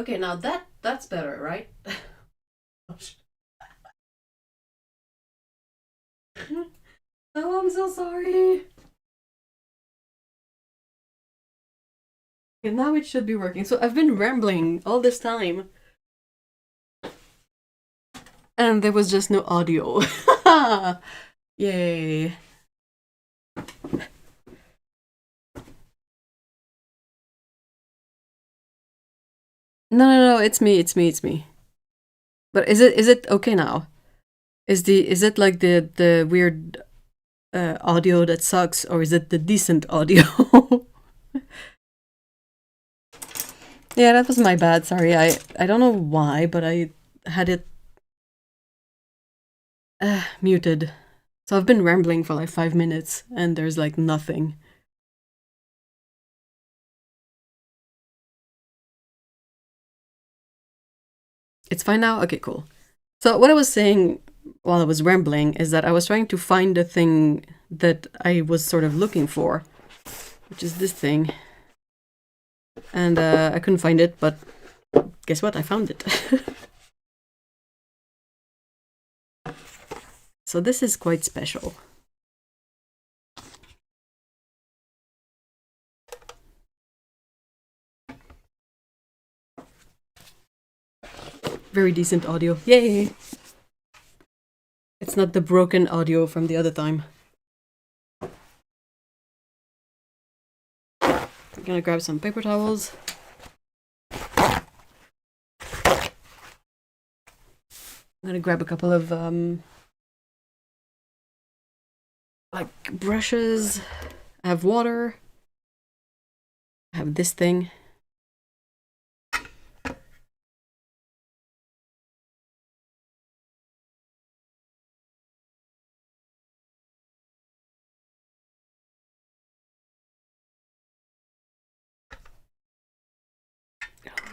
Okay, now that's better, right? Oh, I'm so sorry. Okay, now it should be working. So I've been rambling all this time. And there was just no audio. Yay. No, it's me. But is it okay now? Is it like the weird audio that sucks, or is it the decent audio? Yeah, that was my bad. Sorry. I don't know why, but I had it muted. So I've been rambling for like 5 minutes and there's like nothing. It's fine now? Okay, cool. So what I was saying while I was rambling is that I was trying to find the thing that I was sort of looking for, which is this thing. And I couldn't find it, but guess what? I found it. So this is quite special. Very decent audio. Yay! It's not the broken audio from the other time. I'm gonna grab some paper towels. I'm gonna grab a couple of like brushes. I have water. I have this thing.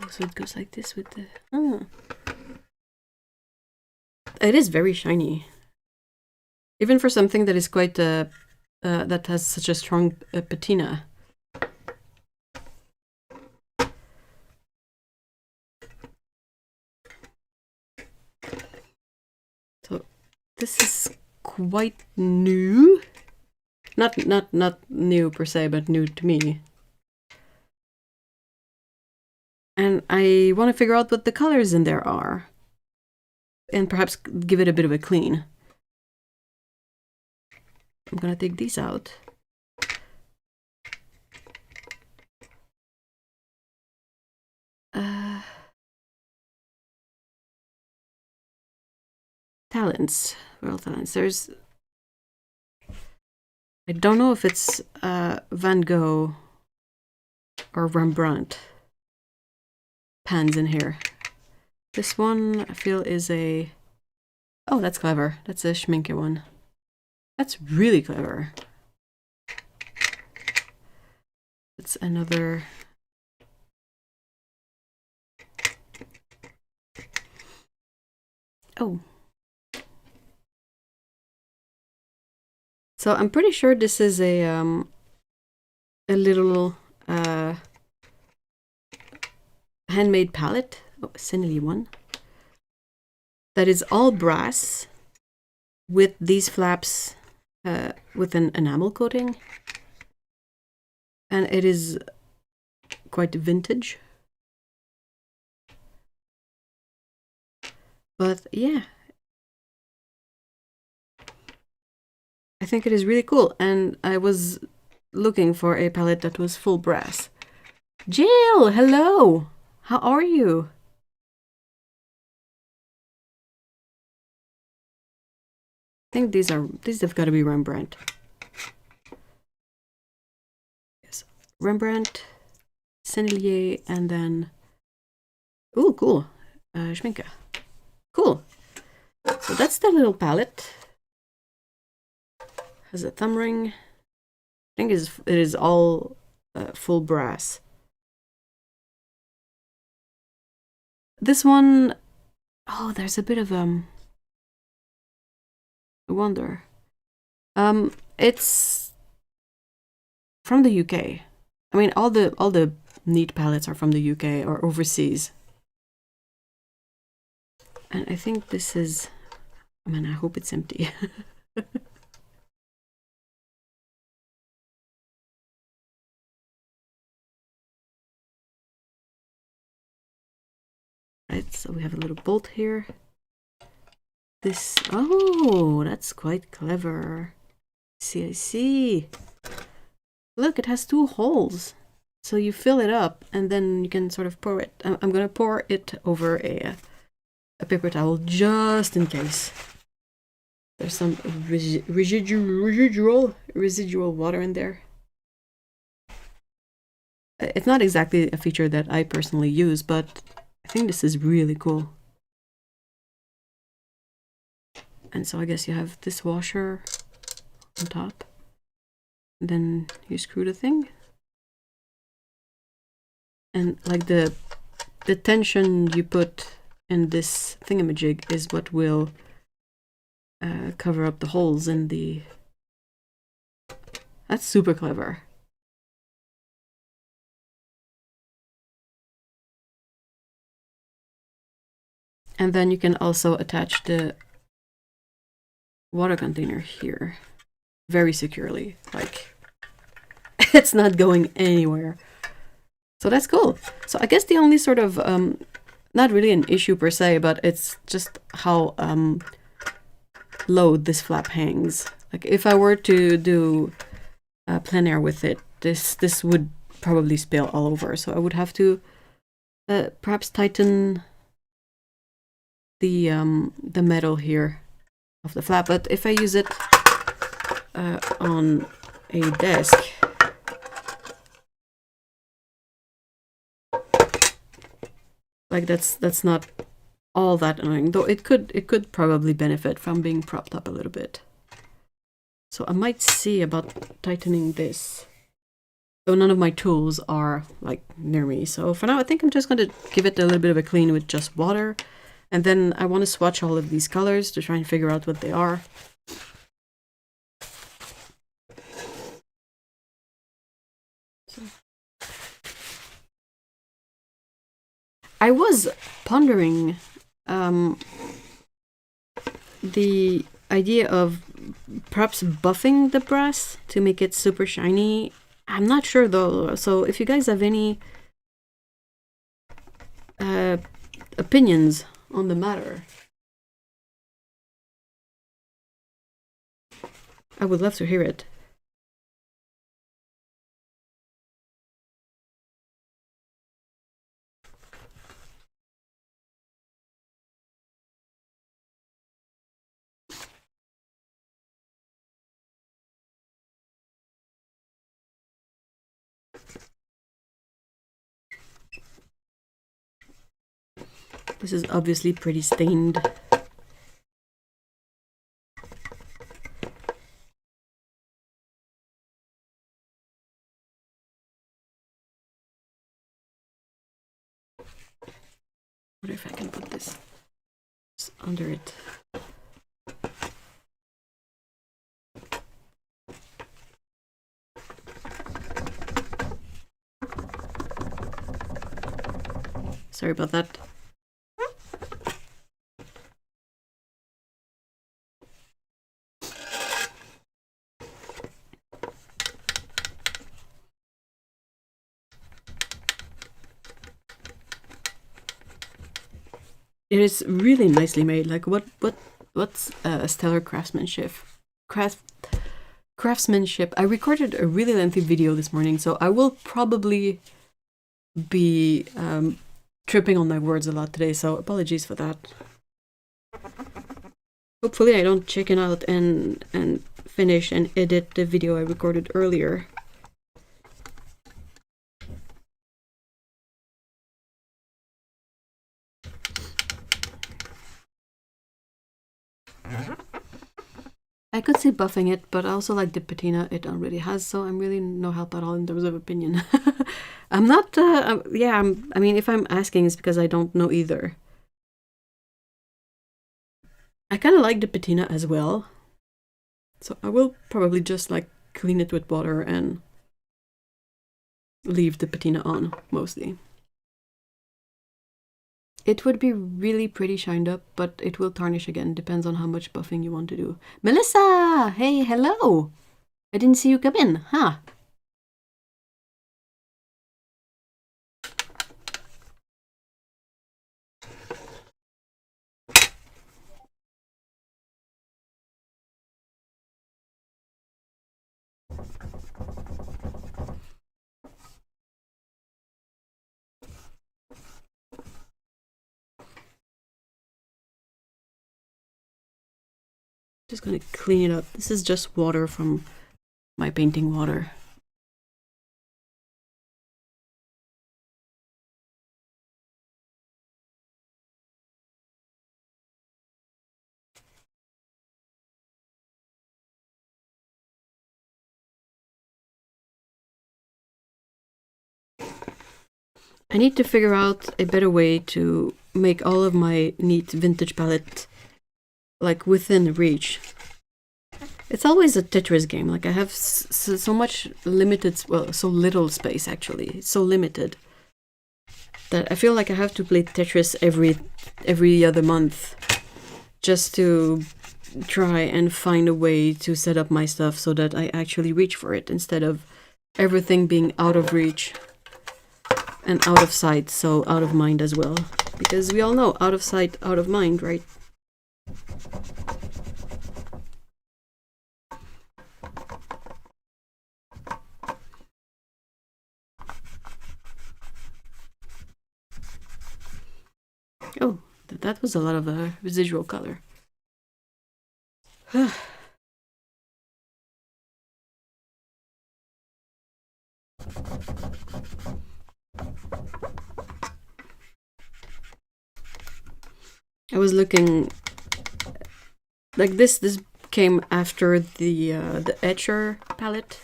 Oh, so it goes like this with the... Oh. It is very shiny. Even for something that is quite... that has such a strong patina. So this is quite new. Not new per se, but new to me. And I want to figure out what the colors in there are. And perhaps give it a bit of a clean. I'm gonna take these out. Talents. World talents. There's... I don't know if it's Van Gogh or Rembrandt pans in here. This one I feel is a... Oh, that's clever. That's a Schminke one. That's really clever. It's another... Oh. So I'm pretty sure this is a little handmade palette. Oh, Senili one. That is all brass with these flaps with an enamel coating. And it is quite vintage. But yeah, I think it is really cool. And I was looking for a palette that was full brass. Jill, hello! How are you? I think these have got to be Rembrandt. Yes, Rembrandt, Sennelier, and then... Ooh, cool. Schminke. Cool. So that's the little palette. Has a thumb ring. I think it is all full brass. This one... Oh, there's a bit of I wonder. It's from the UK. I mean, all the neat palettes are from the UK or overseas. And I think this is, I mean, I hope it's empty. Right, so we have a little bolt here. This, oh, that's quite clever. I see. Look, it has 2 holes. So you fill it up and then you can sort of pour it. I'm gonna pour it over a paper towel just in case there's some residual water in there. It's not exactly a feature that I personally use, but I think this is really cool. And so I guess you have this washer on top. And then you screw the thing. And like the tension you put in this thingamajig is what will cover up the holes in the... That's super clever. And then you can also attach the water container here very securely. Like, it's not going anywhere. So that's cool. So I guess the only sort of, not really an issue per se, but it's just how low this flap hangs. Like if I were to do plein air with it, this would probably spill all over. So I would have to perhaps tighten the metal here of the flap. But if I use it on a desk, like that's not all that annoying, though it could probably benefit from being propped up a little bit. So I might see about tightening this. So none of my tools are like near me. So for now I think I'm just going to give it a little bit of a clean with just water. And then I want to swatch all of these colors to try and figure out what they are. So I was pondering the idea of perhaps buffing the brass to make it super shiny. I'm not sure though. So if you guys have any opinions on the matter, I would love to hear it. This is obviously pretty stained. I wonder if I can put this just under it. Sorry about that. It is really nicely made. Like what's stellar craftsmanship? Craftsmanship. I recorded a really lengthy video this morning, so I will probably be tripping on my words a lot today, so apologies for that. Hopefully I don't chicken out and finish and edit the video I recorded earlier. I could say buffing it, but I also like the patina it already has, so I'm really no help at all in terms of opinion. I'm not, yeah, I mean, if I'm asking, it's because I don't know either. I kind of like the patina as well, so I will probably just like clean it with water and leave the patina on, mostly. It would be really pretty shined up, but it will tarnish again. Depends on how much buffing you want to do. Melissa! Hey, hello! I didn't see you come in, huh? Just gonna clean it up. This is just water from my painting water. I need to figure out a better way to make all of my neat vintage palette like within reach. It's always a Tetris game. Like I have so much limited, well, so little space actually. It's so limited that I feel like I have to play Tetris every other month just to try and find a way to set up my stuff so that I actually reach for it instead of everything being out of reach and out of sight, so out of mind as well. Because we all know, out of sight, out of mind, right? Oh, that was a lot of residual color. I was looking like this came after the Etcher palette,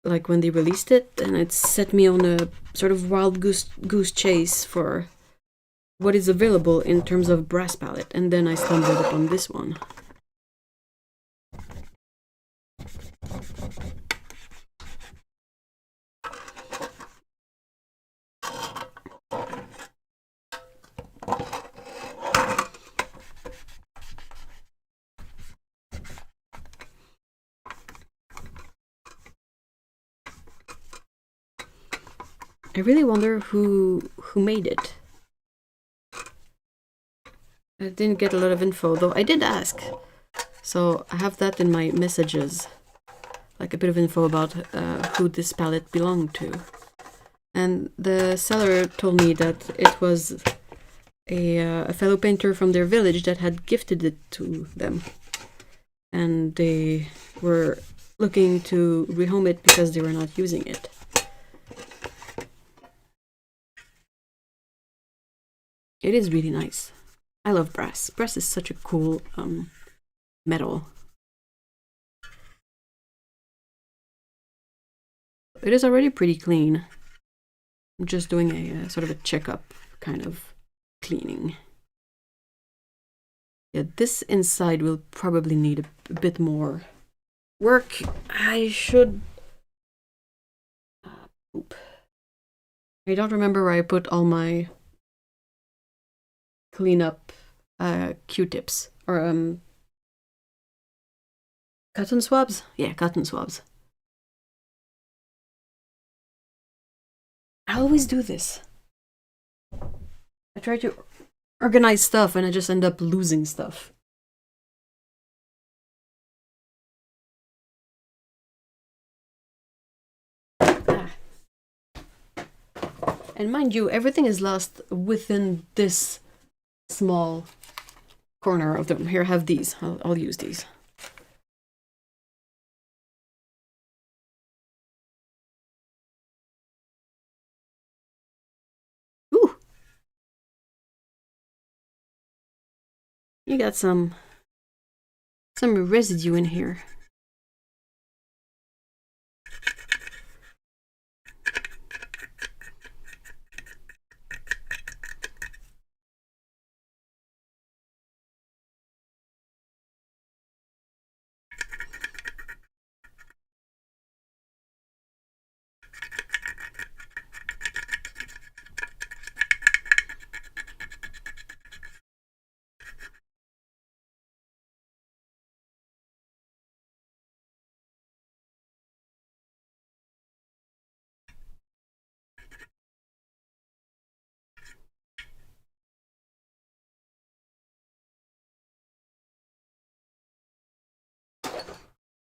like when they released it, and it set me on a sort of wild goose chase for what is available in terms of brass palette, and then I stumbled upon this one. I really wonder who made it. I didn't get a lot of info, though I did ask. So I have that in my messages, like a bit of info about who this palette belonged to. And the seller told me that it was a fellow painter from their village that had gifted it to them. And they were looking to rehome it because they were not using it. It is really nice. I love brass. Brass is such a cool metal. It is already pretty clean. I'm just doing a sort of a checkup kind of cleaning. Yeah, this inside will probably need a bit more work. I should... Oop. I don't remember where I put all my cleanup Q-tips or cotton swabs. Yeah, cotton swabs. I always do this. I try to organize stuff and I just end up losing stuff. And mind you, everything is lost within this small corner of them. Here, I have these. I'll use these. Ooh! You got some residue in here.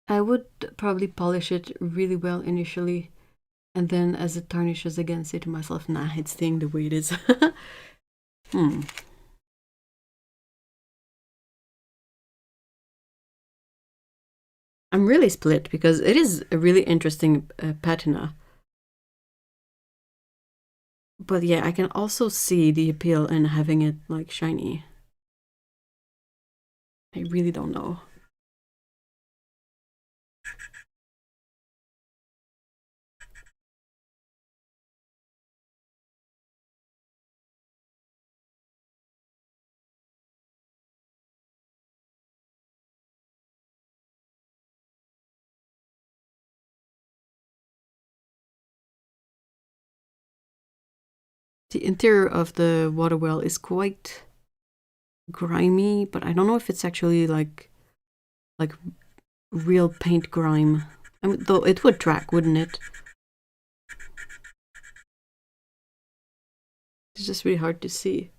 I would probably polish it really well initially, and then as it tarnishes again, say to myself, nah, it's staying the way it is. Hmm. I'm really split because it is a really interesting patina. But yeah, I can also see the appeal in having it like shiny. I really don't know. The interior of the water well is quite grimy, but I don't know if it's actually like real paint grime. I mean, though it would track, wouldn't it? It's just really hard to see.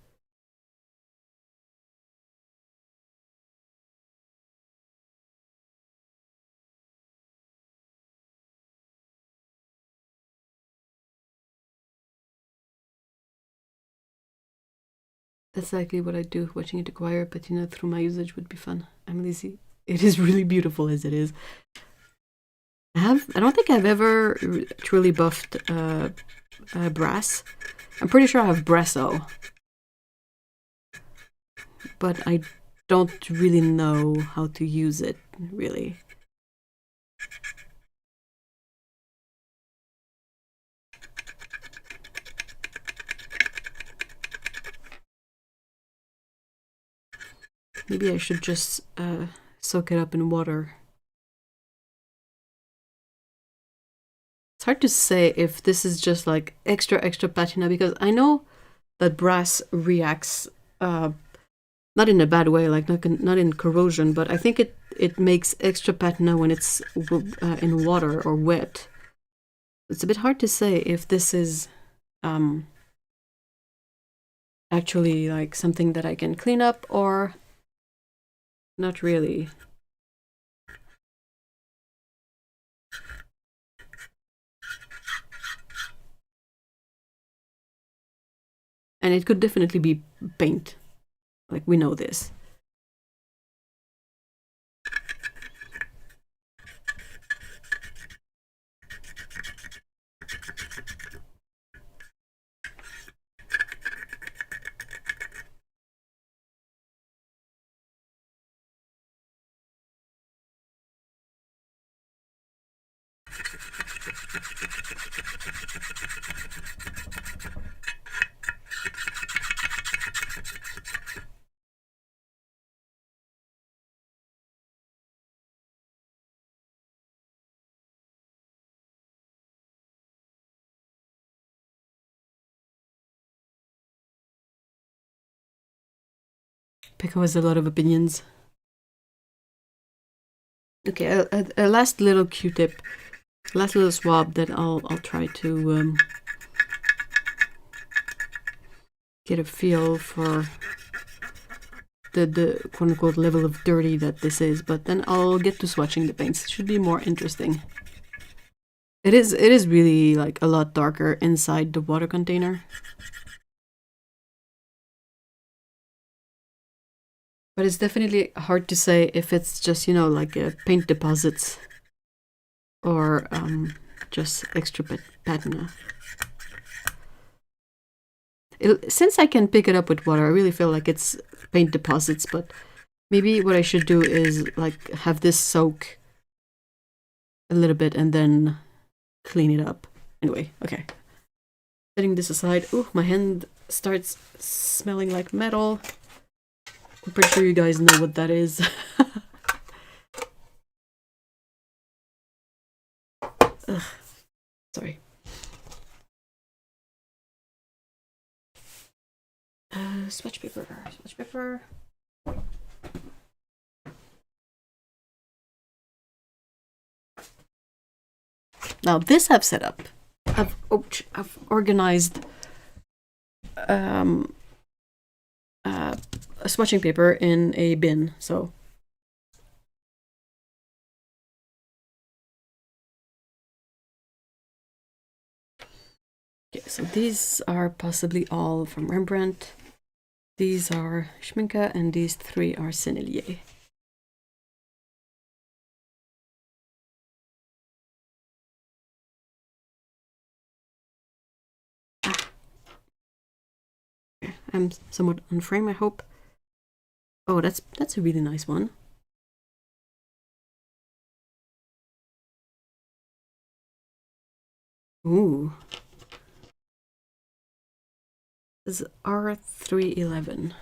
That's exactly what I do, watching it acquire patina through my usage would be fun. I'm lazy. It is really beautiful as it is. I don't think I've ever truly buffed brass. I'm pretty sure I have Brasso, but I don't really know how to use it, really. Maybe I should just soak it up in water. It's hard to say if this is just like extra patina, because I know that brass reacts not in a bad way, like not in corrosion, but I think it makes extra patina when it's in water or wet. It's a bit hard to say if this is actually like something that I can clean up or not really. And it could definitely be paint, like we know this. Pico has a lot of opinions. Okay, a last little Q-tip, last little swab that I'll try to get a feel for the quote unquote level of dirty that this is, but then I'll get to swatching the paints. It should be more interesting. It is really like a lot darker inside the water container. But it's definitely hard to say if it's just, you know, like paint deposits or just extra patina. Since I can pick it up with water, I really feel like it's paint deposits, but maybe what I should do is like have this soak a little bit and then clean it up. Anyway, okay. Setting this aside. Ooh, my hand starts smelling like metal. I'm pretty sure you guys know what that is. Ugh. Sorry. Swatch paper. Swatch paper. Now this I've set up. I've organized a swatching paper in a bin. So so these are possibly all from Rembrandt. These are Schminke, and these 3 are Sennelier. I'm somewhat on frame, I hope. Oh, that's a really nice one. Ooh. This is R311.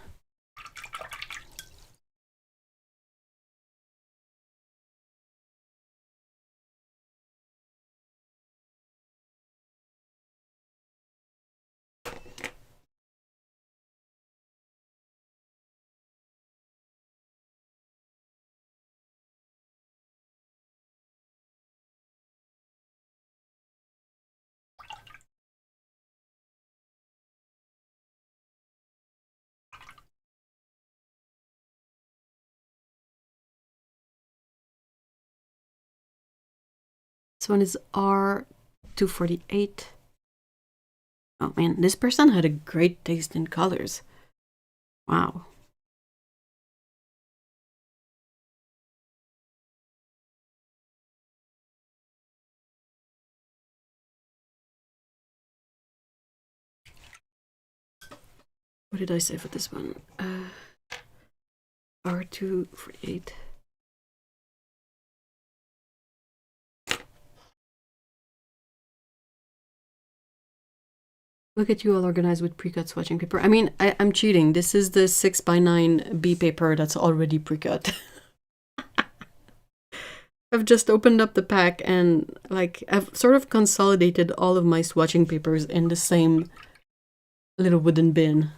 This one is R248. Oh man, this person had a great taste in colors. Wow. What did I say for this one? R248. Look at you all organized with pre-cut swatching paper. I mean, I'm cheating. This is the 6x9 B paper that's already pre-cut. I've just opened up the pack and like I've sort of consolidated all of my swatching papers in the same little wooden bin.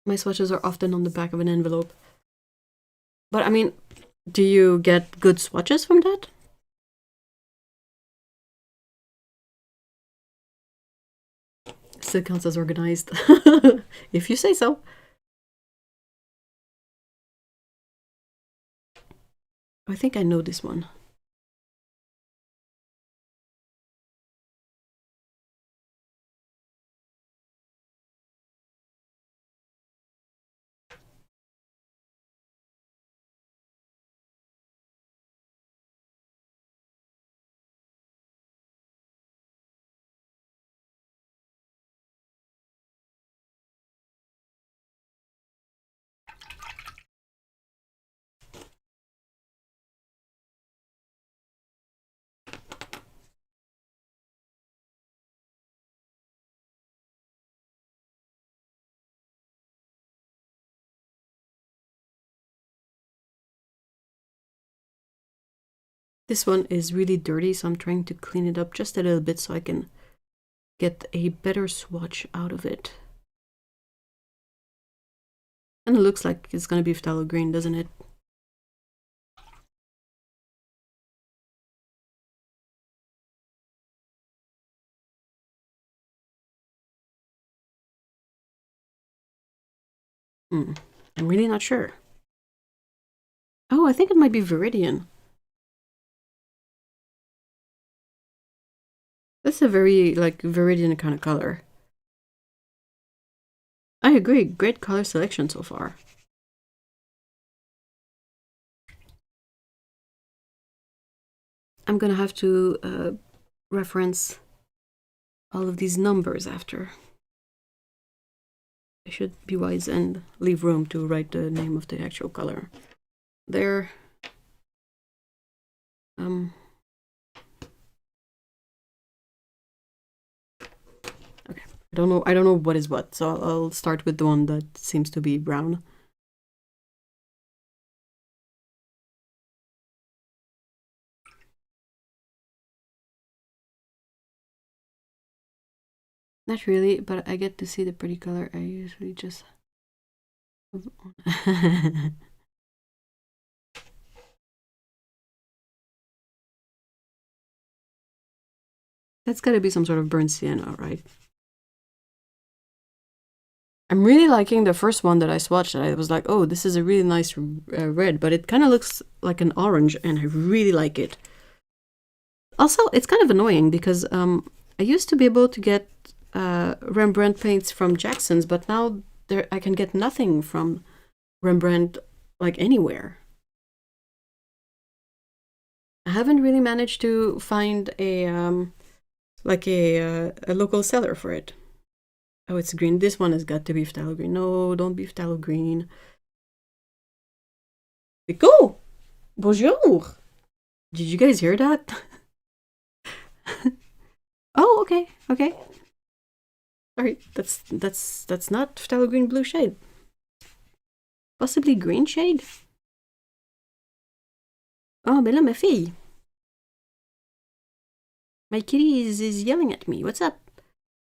My swatches are often on the back of an envelope. But I mean, do you get good swatches from that? Still counts as organized. If you say so. I think I know this one. This one is really dirty, so I'm trying to clean it up just a little bit so I can get a better swatch out of it. And it looks like it's gonna be phthalo green, doesn't it? I'm really not sure. Oh, I think it might be Viridian. That's a very, like, Viridian kind of color. I agree. Great color selection so far. I'm gonna have to reference all of these numbers after. I should be wise and leave room to write the name of the actual color. There. Okay. I don't know what is what, so I'll start with the one that seems to be brown. Not really, but I get to see the pretty color. I usually just That's gotta be some sort of burnt sienna, right? I'm really liking the first one that I swatched. I was like, oh, this is a really nice red, but it kind of looks like an orange, and I really like it. Also, it's kind of annoying because I used to be able to get Rembrandt paints from Jackson's, but now I can get nothing from Rembrandt like anywhere. I haven't really managed to find a a local seller for it. Oh, it's green. This one has got to be phthalo green. No, don't be phthalo green. Go! Bonjour! Did you guys hear that? Oh, okay, okay. Sorry, that's not phthalo green blue shade. Possibly green shade? Oh, mais là, ma fille. My kitty is yelling at me. What's up?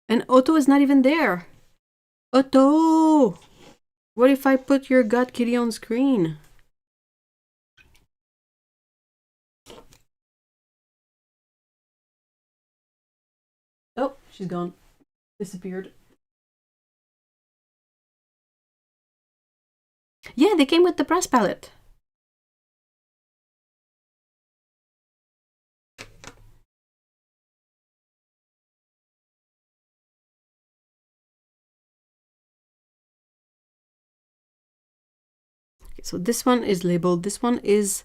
And Otto is not even there. Otto! What if I put your god kitty on screen? Oh, she's gone. Disappeared. Yeah, they came with the brass palette. Okay, so this one is labeled. This one is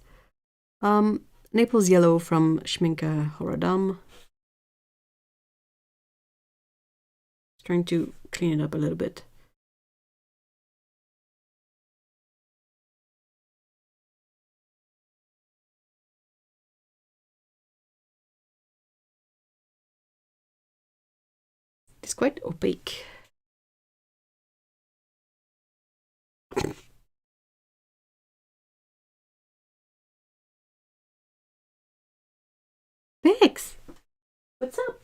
Naples Yellow from Schminke Horadam. Trying to clean it up a little bit. It's quite opaque. Bix! What's up?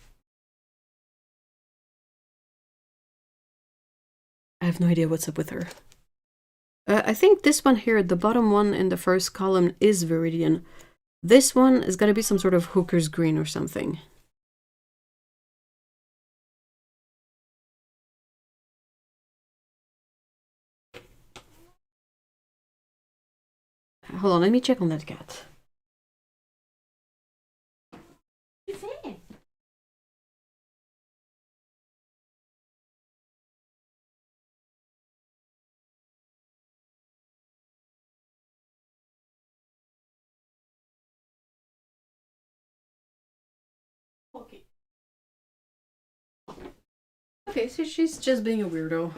I have no idea what's up with her. I think this one here, the bottom one in the first column, is Viridian. This one is going to be some sort of hooker's green or something. Hold on, let me check on that cat. Okay. Okay, so she's just being a weirdo.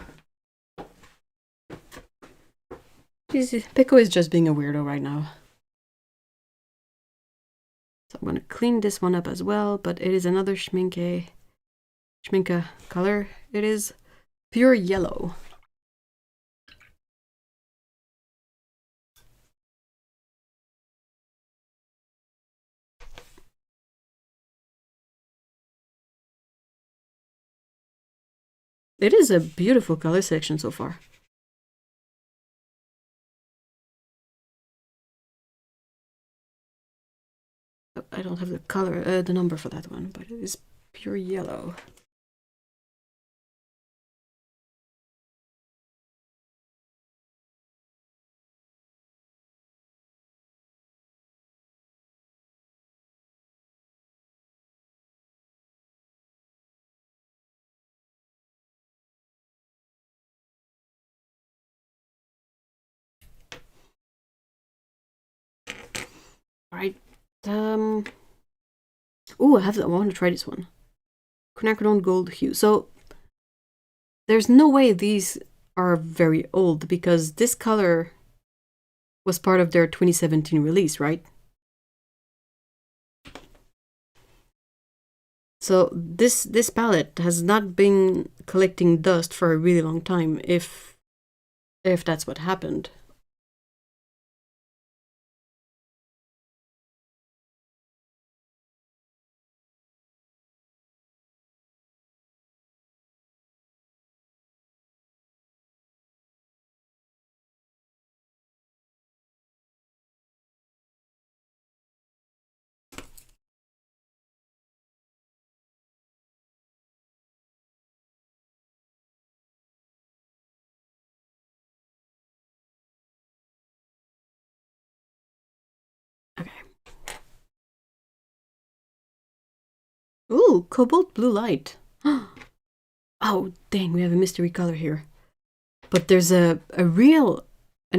Pico is just being a weirdo right now. So I'm gonna clean this one up as well, but it is another Schminke color. It is pure yellow. It is a beautiful color selection so far. Oh, I don't have the color, the number for that one, but it is pure yellow. All right. Oh, I want to try this one. Quinacridone Gold Hue. So there's no way these are very old because this color was part of their 2017 release, right? So this palette has not been collecting dust for a really long time, if that's what happened. Ooh, cobalt blue light. Oh, dang, we have a mystery color here. But there's an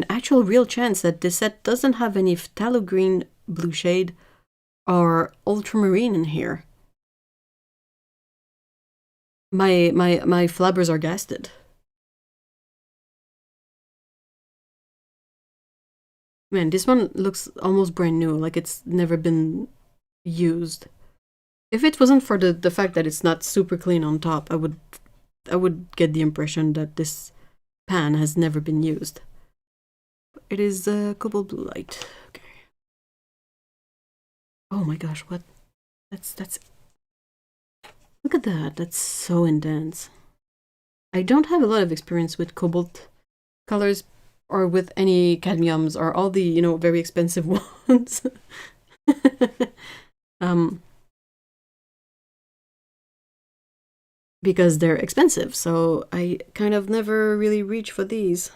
actual real chance that this set doesn't have any phthalo green blue shade or ultramarine in here. My flabbers are gasted. Man, this one looks almost brand new, like it's never been used. If it wasn't for the fact that it's not super clean on top, I would get the impression that this pan has never been used. It is cobalt blue light. Okay. Oh my gosh, what? That's. Look at that. That's so intense. I don't have a lot of experience with cobalt colors or with any cadmiums or all the, you know, very expensive ones. Because they're expensive, so I kind of never really reach for these.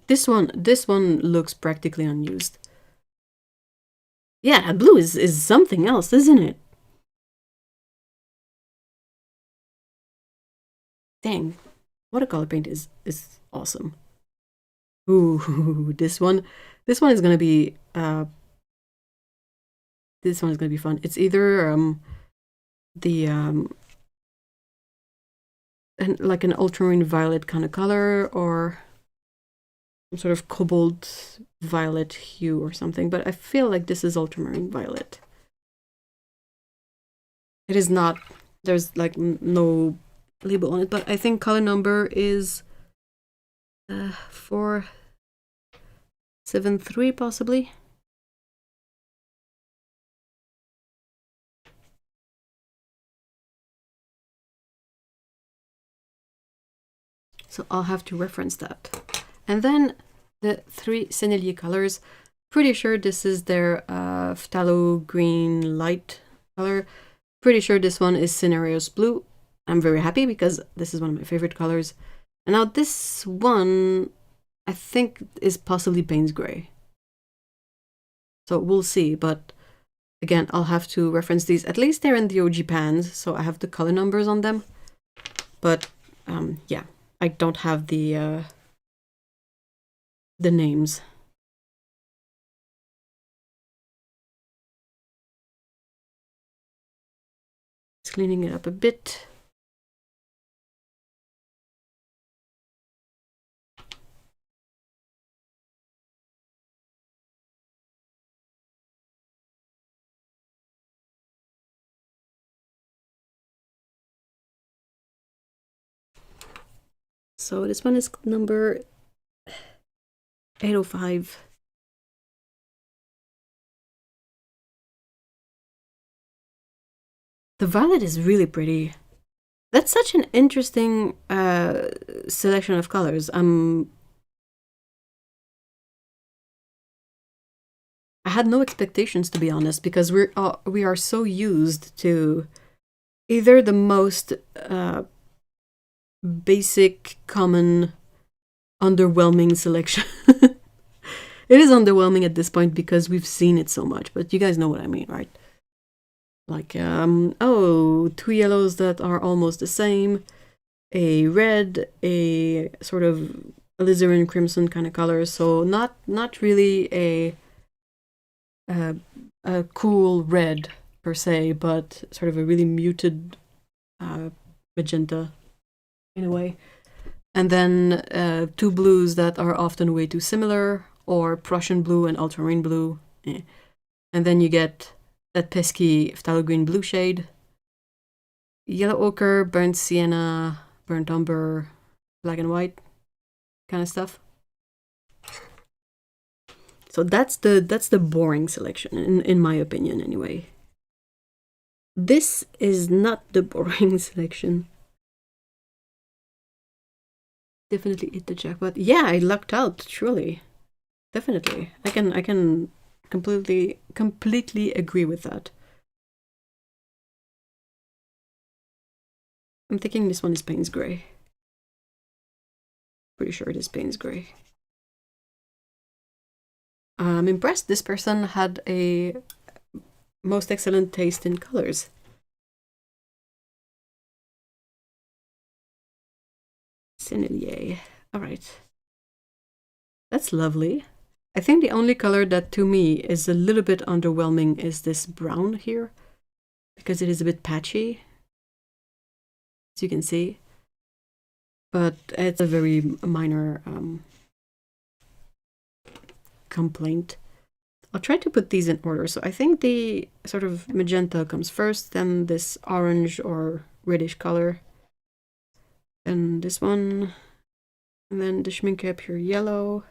This one looks practically unused. Yeah, blue is something else, isn't it? Dang, watercolor paint is awesome. Ooh, this one is gonna be this one is gonna be fun. It's either the like an ultramarine violet kind of color or some sort of cobalt violet hue or something, but I feel like this is ultramarine violet. It is not, there's like no label on it, but I think color number is 473 possibly. So I'll have to reference that. And then the 3 Sennelier colors, pretty sure this is their phthalo green light color. Pretty sure this one is Cinereos blue. I'm very happy because this is one of my favorite colors. And now this one, I think, is possibly Payne's Gray. So we'll see, but again, I'll have to reference these. At least they're in the OG pans, so I have the color numbers on them. But yeah, I don't have the names. Just cleaning it up a bit. So this one is number 805. The violet is really pretty. That's such an interesting selection of colors. I had no expectations, to be honest, because we are so used to either the most basic, common, underwhelming selection. It is underwhelming at this point because we've seen it so much, but you guys know what I mean, right? Like, oh, 2 yellows that are almost the same, a red, a sort of alizarin crimson kind of color, so not really a cool red per se, but sort of a really muted magenta in a way. And then 2 blues that are often way too similar, or Prussian blue and ultramarine blue. And then you get that pesky phthalo green blue shade, yellow ochre, burnt sienna, burnt umber, black and white kind of stuff. So that's the boring selection in my opinion anyway. This is not the boring selection. Definitely hit the jackpot. Yeah, I lucked out, truly. Definitely. I can Completely agree with that. I'm thinking this one is Payne's Gray. Pretty sure it is Payne's Gray. I'm impressed this person had a most excellent taste in colors. Sennelier. Alright. That's lovely. I think the only color that to me is a little bit underwhelming is this brown here, because it is a bit patchy, as you can see. But it's a very minor complaint. I'll try to put these in order. So I think the sort of magenta comes first, then this orange or reddish color, then this one, and then the Schmincke pure yellow,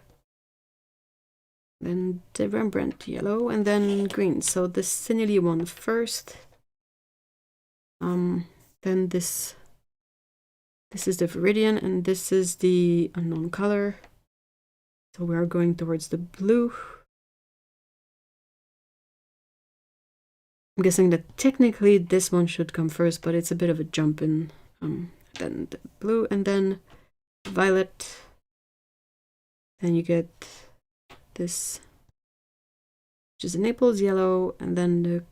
then the Rembrandt yellow, and then green. So the Sennelier one first. Then this is the Viridian, and this is the unknown color. So we are going towards the blue. I'm guessing that technically this one should come first, but it's a bit of a jump in. Then the blue, and then violet. Then you get this, which is a Naples yellow, and then the.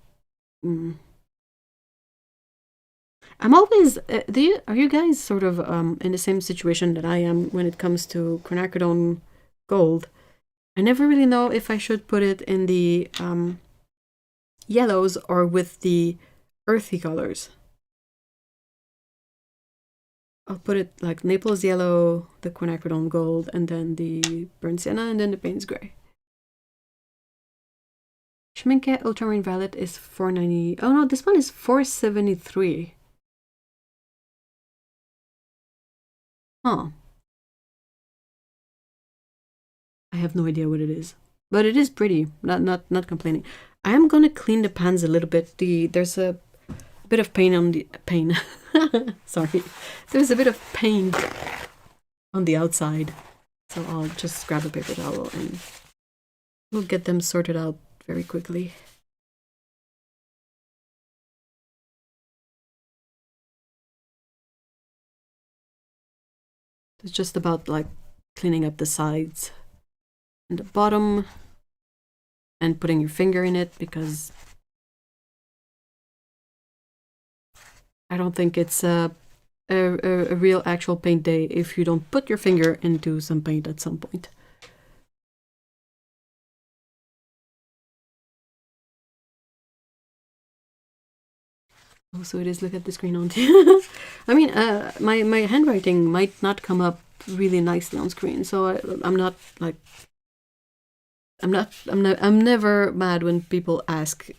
I'm always. Are you guys sort of in the same situation that I am when it comes to quinacridone gold? I never really know if I should put it in the yellows or with the earthy colors. I'll put it like Naples yellow, the quinacridone gold, and then the burnt sienna, and then the Payne's Gray. Schmincke ultramarine violet is 490. Oh no, this one is 473. Huh. I have no idea what it is, but it is pretty. Not complaining. I am gonna clean the pans a little bit. There's a bit of paint on the paint. Sorry, there's a bit of paint on the outside, so I'll just grab a paper towel and we'll get them sorted out very quickly. It's just about like cleaning up the sides and the bottom and putting your finger in it, because I don't think it's a real actual paint day if you don't put your finger into some paint at some point. Oh, so it is. Look at the screen on. I mean, my handwriting might not come up really nicely on screen, so I'm not like I'm never mad when people ask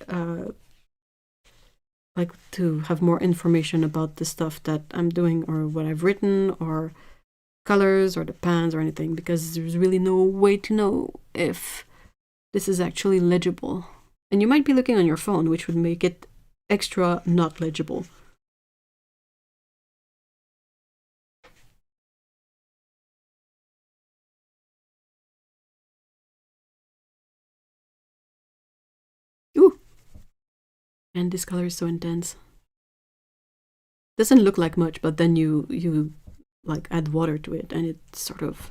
like to have more information about the stuff that I'm doing or what I've written or colors or the pans or anything, because there's really no way to know if this is actually legible. And you might be looking on your phone, which would make it extra not legible. Ooh! And this color is so intense. Doesn't look like much, but then you like add water to it and it sort of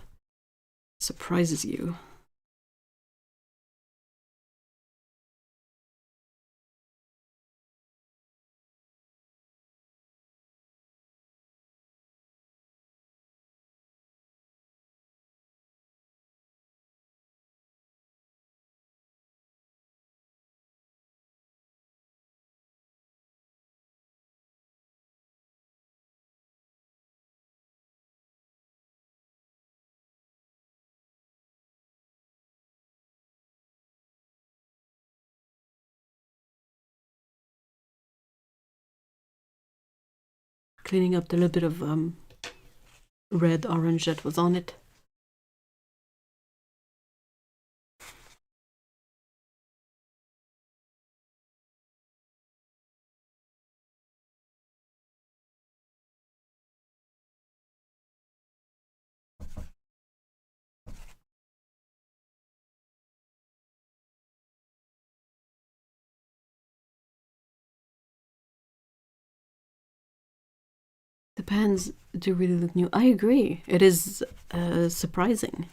surprises you. Cleaning up the little bit of red orange that was on it. The pans do really look new. I agree. It is surprising.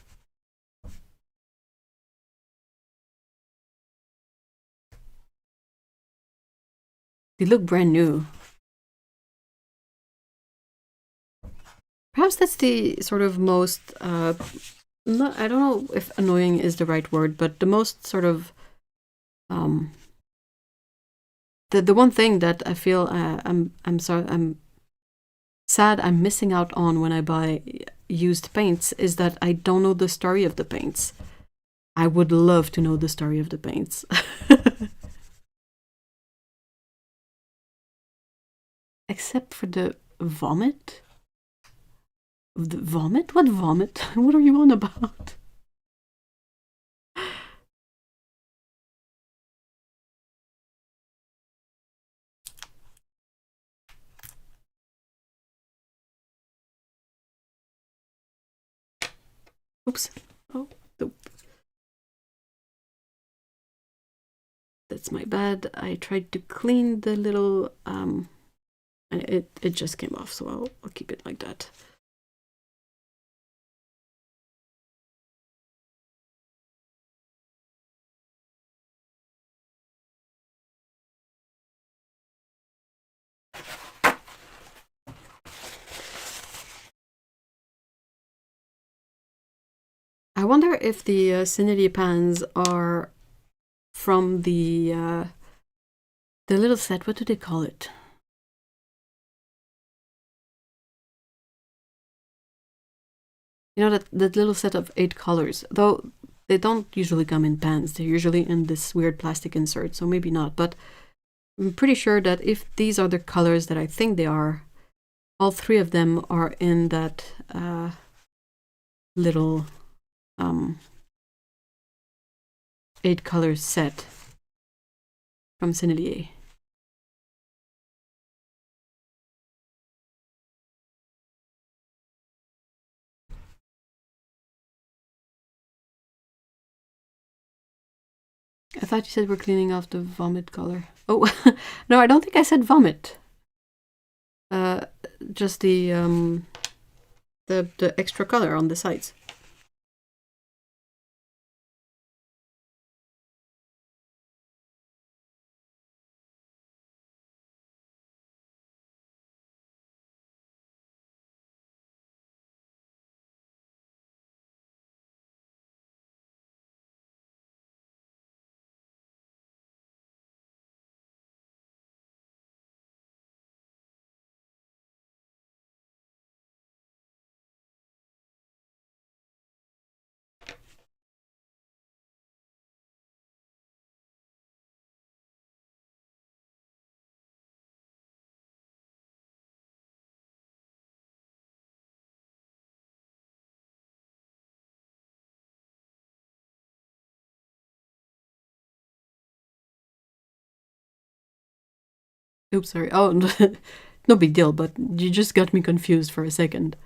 They look brand new. Perhaps that's the sort of most, I don't know if annoying is the right word, but the most sort of, the one thing that I feel I'm sad I'm missing out on when I buy used paints is that I don't know the story of the paints. I would love to know the story of the paints. Except for the vomit. The vomit? What vomit? What are you on about? Oops. Oh, nope. That's my bad. I tried to clean the little and it just came off, so I'll keep it like that. I wonder if the Cinity pans are from the little set. What do they call it? You know, that little set of 8 colors. Though they don't usually come in pans. They're usually in this weird plastic insert, so maybe not. But I'm pretty sure that if these are the colors that I think they are, all 3 of them are in that little 8 colors set from Cinity. I thought you said we're cleaning off the vomit color. Oh, no, I don't think I said vomit. Just the extra color on the sides. Oops, sorry. Oh, no big deal, but you just got me confused for a second.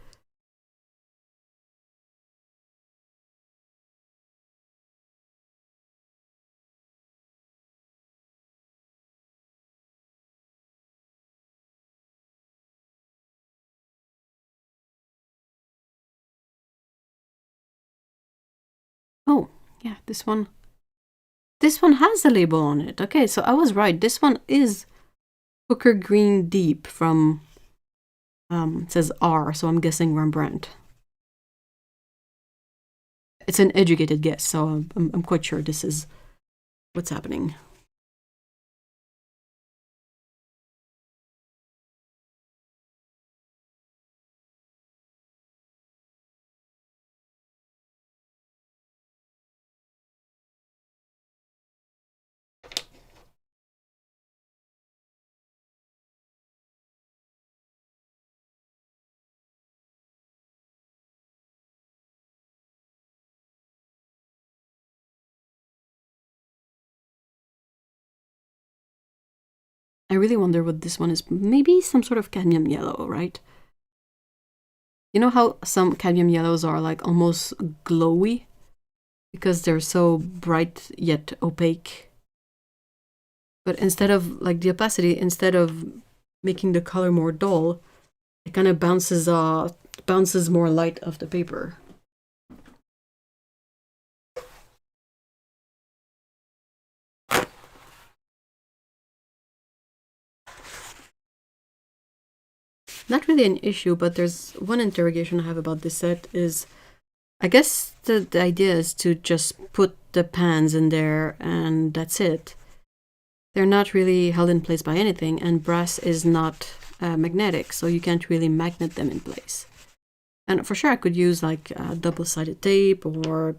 Oh, yeah, this one. This one has a label on it. Okay, so I was right. This one is Hooker Green Deep from, it says R, so I'm guessing Rembrandt. It's an educated guess, so I'm quite sure this is what's happening. I really wonder what this one is. Maybe some sort of cadmium yellow, right? You know how some cadmium yellows are like almost glowy? Because they're so bright yet opaque. But instead of, like the opacity, instead of making the color more dull, it kind of bounces more light off the paper. Not really an issue, but there's one interrogation I have about this set is, I guess the idea is to just put the pans in there and that's it. They're not really held in place by anything, and brass is not magnetic, so you can't really magnet them in place. And for sure I could use like double-sided tape or,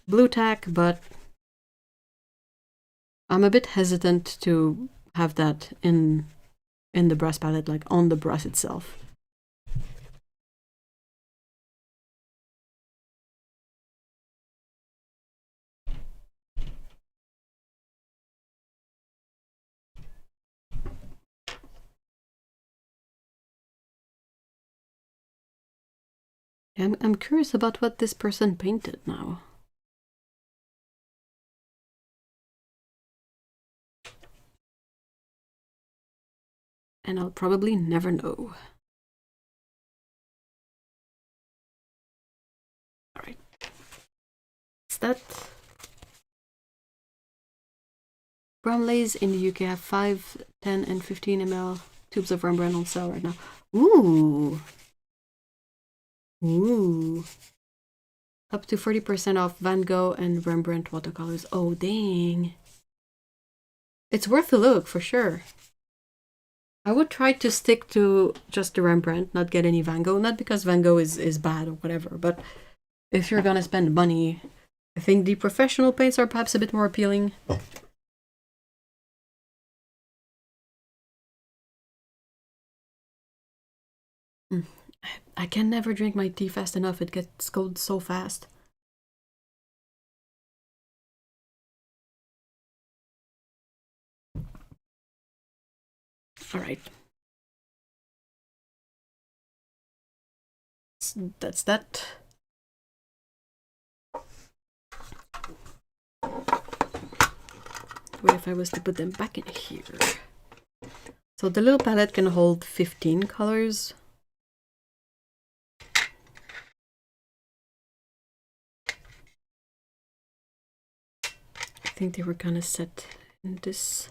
blue tack, but I'm a bit hesitant to have that in the brass palette, like on the brass itself. I'm curious about what this person painted now. And I'll probably never know. Alright. Is that... Bramleys in the UK have 5, 10 and 15 ml tubes of Rembrandt on sale right now. Ooh! Ooh! Up to 40% off Van Gogh and Rembrandt watercolors. Oh, dang! It's worth a look, for sure. I would try to stick to just the Rembrandt, not get any Van Gogh. Not because Van Gogh is bad or whatever, but if you're gonna spend money, I think the professional paints are perhaps a bit more appealing. I can never drink my tea fast enough. It gets cold so fast. Alright. That's that. What if I was to put them back in here? So the little palette can hold 15 colors. I think they were kind of set in this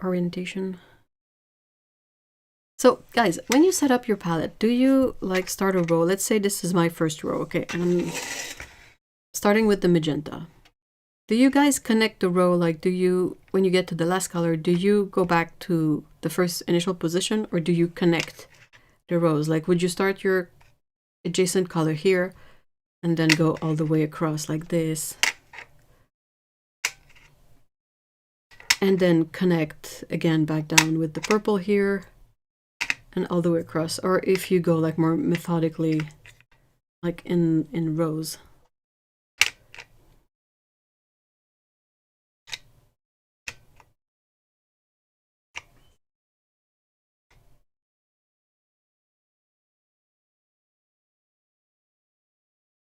orientation. So guys, when you set up your palette, do you like start a row? Let's say this is my first row, okay, and I'm starting with the magenta. Do you guys connect the row, like do you, when you get to the last color, do you go back to the first initial position, or do you connect the rows? Like would you start your adjacent color here and then go all the way across like this? And then connect again back down with the purple here and all the way across. Or if you go like more methodically, like in rows.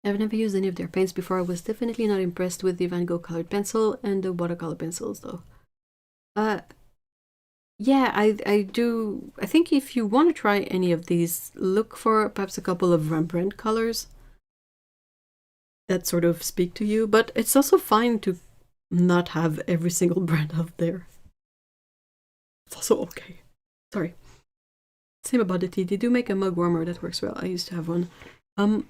I've never used any of their paints before. I was definitely not impressed with the Van Gogh colored pencil and the watercolor pencils though. Yeah, I do. I think if you want to try any of these, look for perhaps a couple of Rembrandt colors that sort of speak to you, but it's also fine to not have every single brand out there. It's also okay. Sorry. Same about the tea. They do make a mug warmer that works well. I used to have one.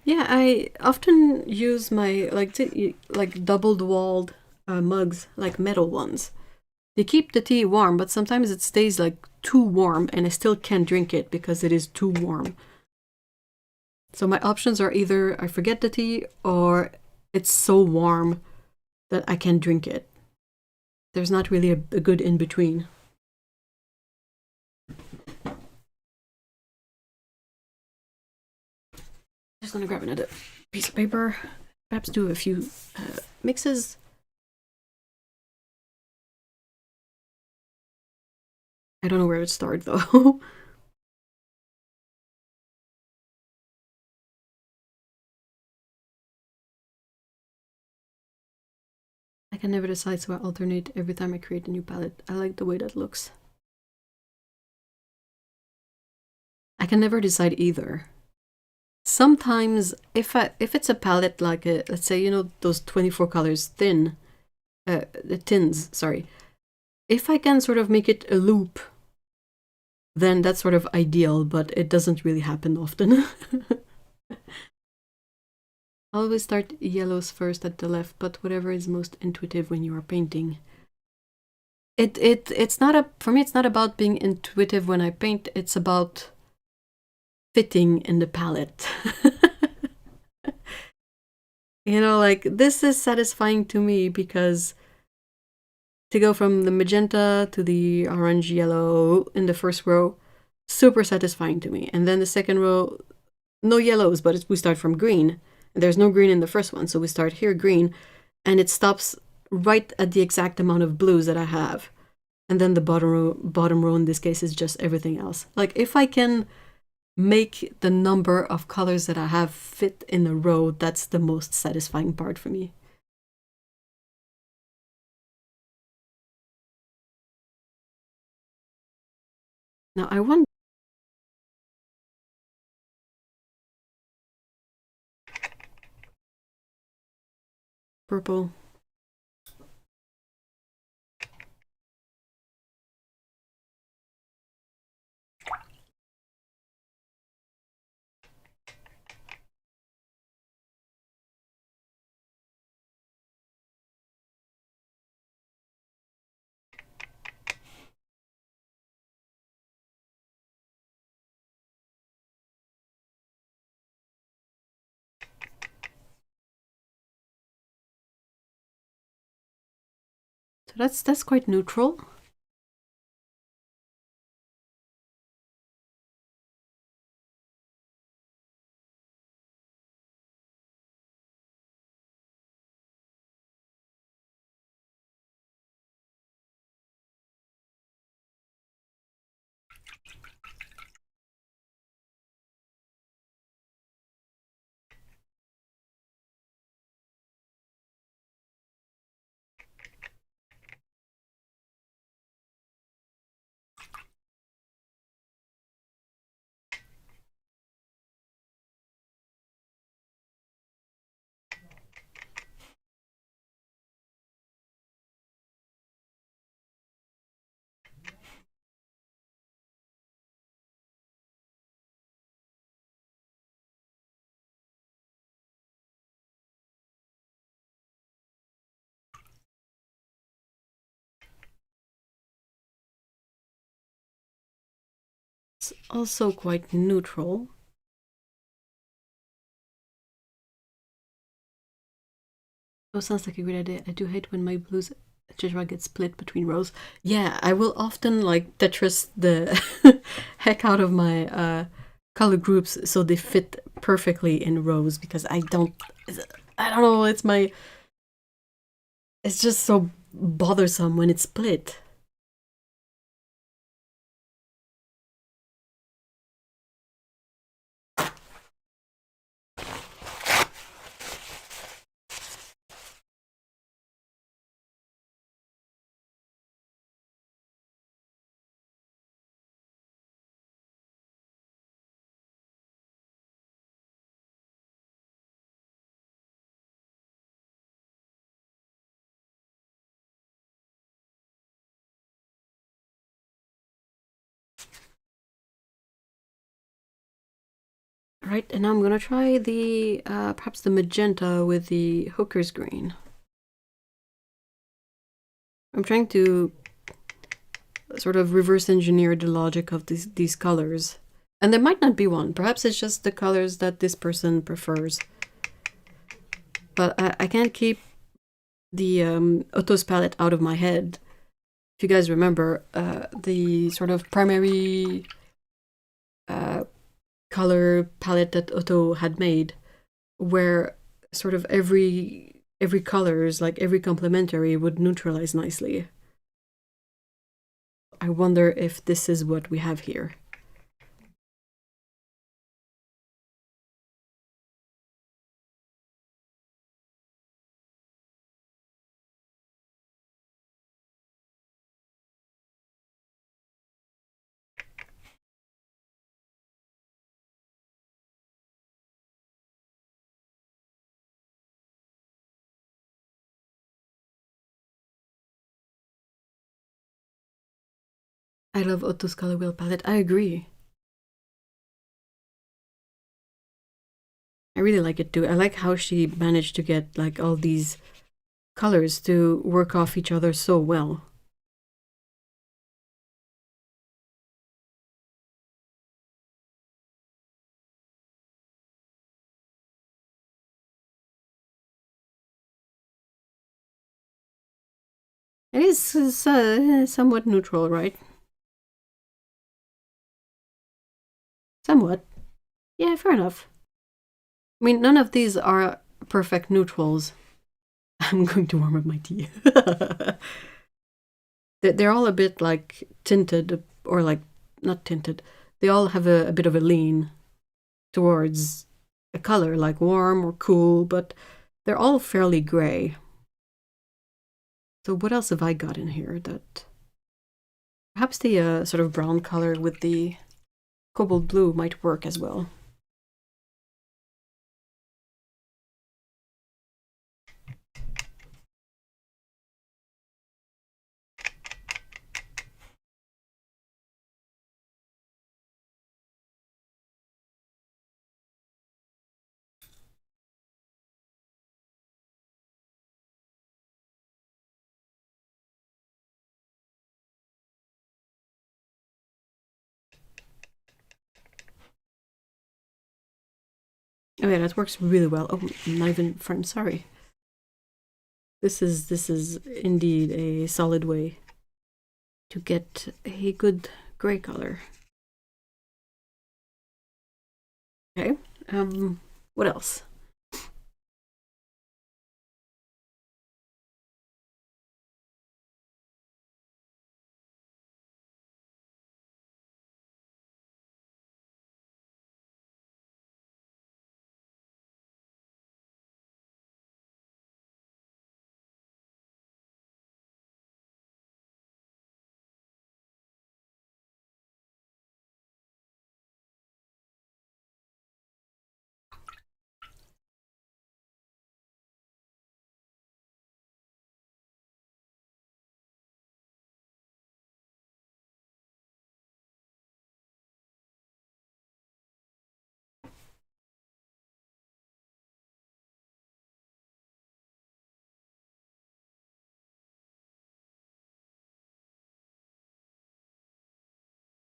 Yeah, I often use my like doubled walled mugs, like metal ones. They keep the tea warm, but sometimes it stays like too warm and I still can't drink it because it is too warm. So my options are either I forget the tea or it's so warm that I can't drink it. There's not really a good in-between. Just gonna grab another piece of paper, perhaps do a few mixes. I don't know where to start though. I can never decide, so I alternate every time I create a new palette. I like the way that looks. I can never decide either. Sometimes if it's a palette like let's say, you know, those 24 colors thin, the tins, sorry. If I can sort of make it a loop, then that's sort of ideal, but it doesn't really happen often. Always start yellows first at the left, but whatever is most intuitive when you are painting. It's not for me, it's not about being intuitive when I paint, it's about fitting in the palette. You know, like, this is satisfying to me because to go from the magenta to the orange yellow in the first row, super satisfying to me. And then the second row, no yellows, but we start from green. There's no green in the first one, so we start here green, and it stops right at the exact amount of blues that I have. And then the bottom row in this case is just everything else. Like, if I can make the number of colors that I have fit in a row, that's the most satisfying part for me. Now I want purple. So that's quite neutral. It's also quite neutral. Oh, sounds like a great idea. I do hate when my blues etc. get split between rows. Yeah, I will often like Tetris the heck out of my color groups so they fit perfectly in rows, because I don't know, it's just so bothersome when it's split. Right, and now I'm gonna try the perhaps the magenta with the hooker's green. I'm trying to sort of reverse engineer the logic of these colors. And there might not be one. Perhaps it's just the colors that this person prefers. But I can't keep the Otto's palette out of my head. If you guys remember, the sort of primary color palette that Otto had made, where sort of every colors, like every complementary, would neutralize nicely. I wonder if this is what we have here. I love Otto's color wheel palette. I agree. I really like it too. I like how she managed to get like all these colors to work off each other so well. It is somewhat neutral, right? Somewhat. Yeah, fair enough. I mean, none of these are perfect neutrals. I'm going to warm up my tea. They're all a bit like tinted, or like not tinted. They all have a bit of a lean towards a color, like warm or cool, but they're all fairly gray. So what else have I got in here that... Perhaps the sort of brown color with the cobalt blue might work as well. Oh yeah, that works really well. Oh, I'm not even frame, sorry. This is indeed a solid way to get a good gray color. Okay, what else?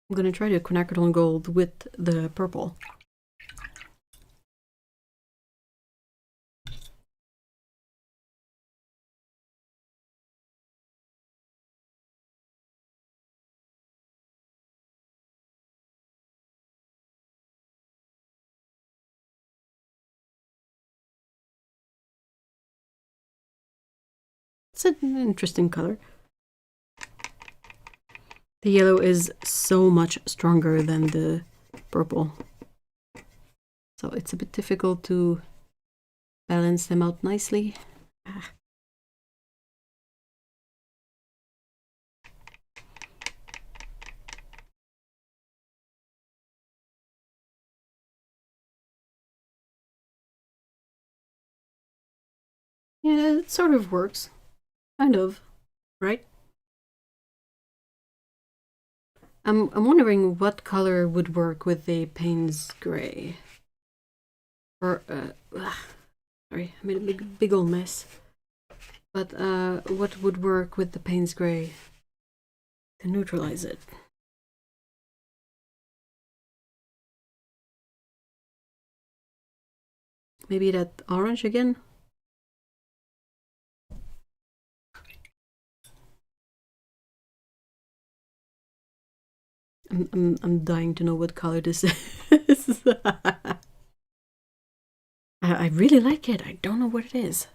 I'm gonna try the quinacridone gold with the purple. It's an interesting color. The yellow is so much stronger than the purple, so it's a bit difficult to balance them out nicely. Yeah, it sort of works. Kind of, right? I'm wondering what color would work with the Payne's Gray. Or, sorry, I made a big old mess. But what would work with the Payne's Gray to neutralize it? Maybe that orange again? I'm dying to know what color this is. I really like it. I don't know what it is.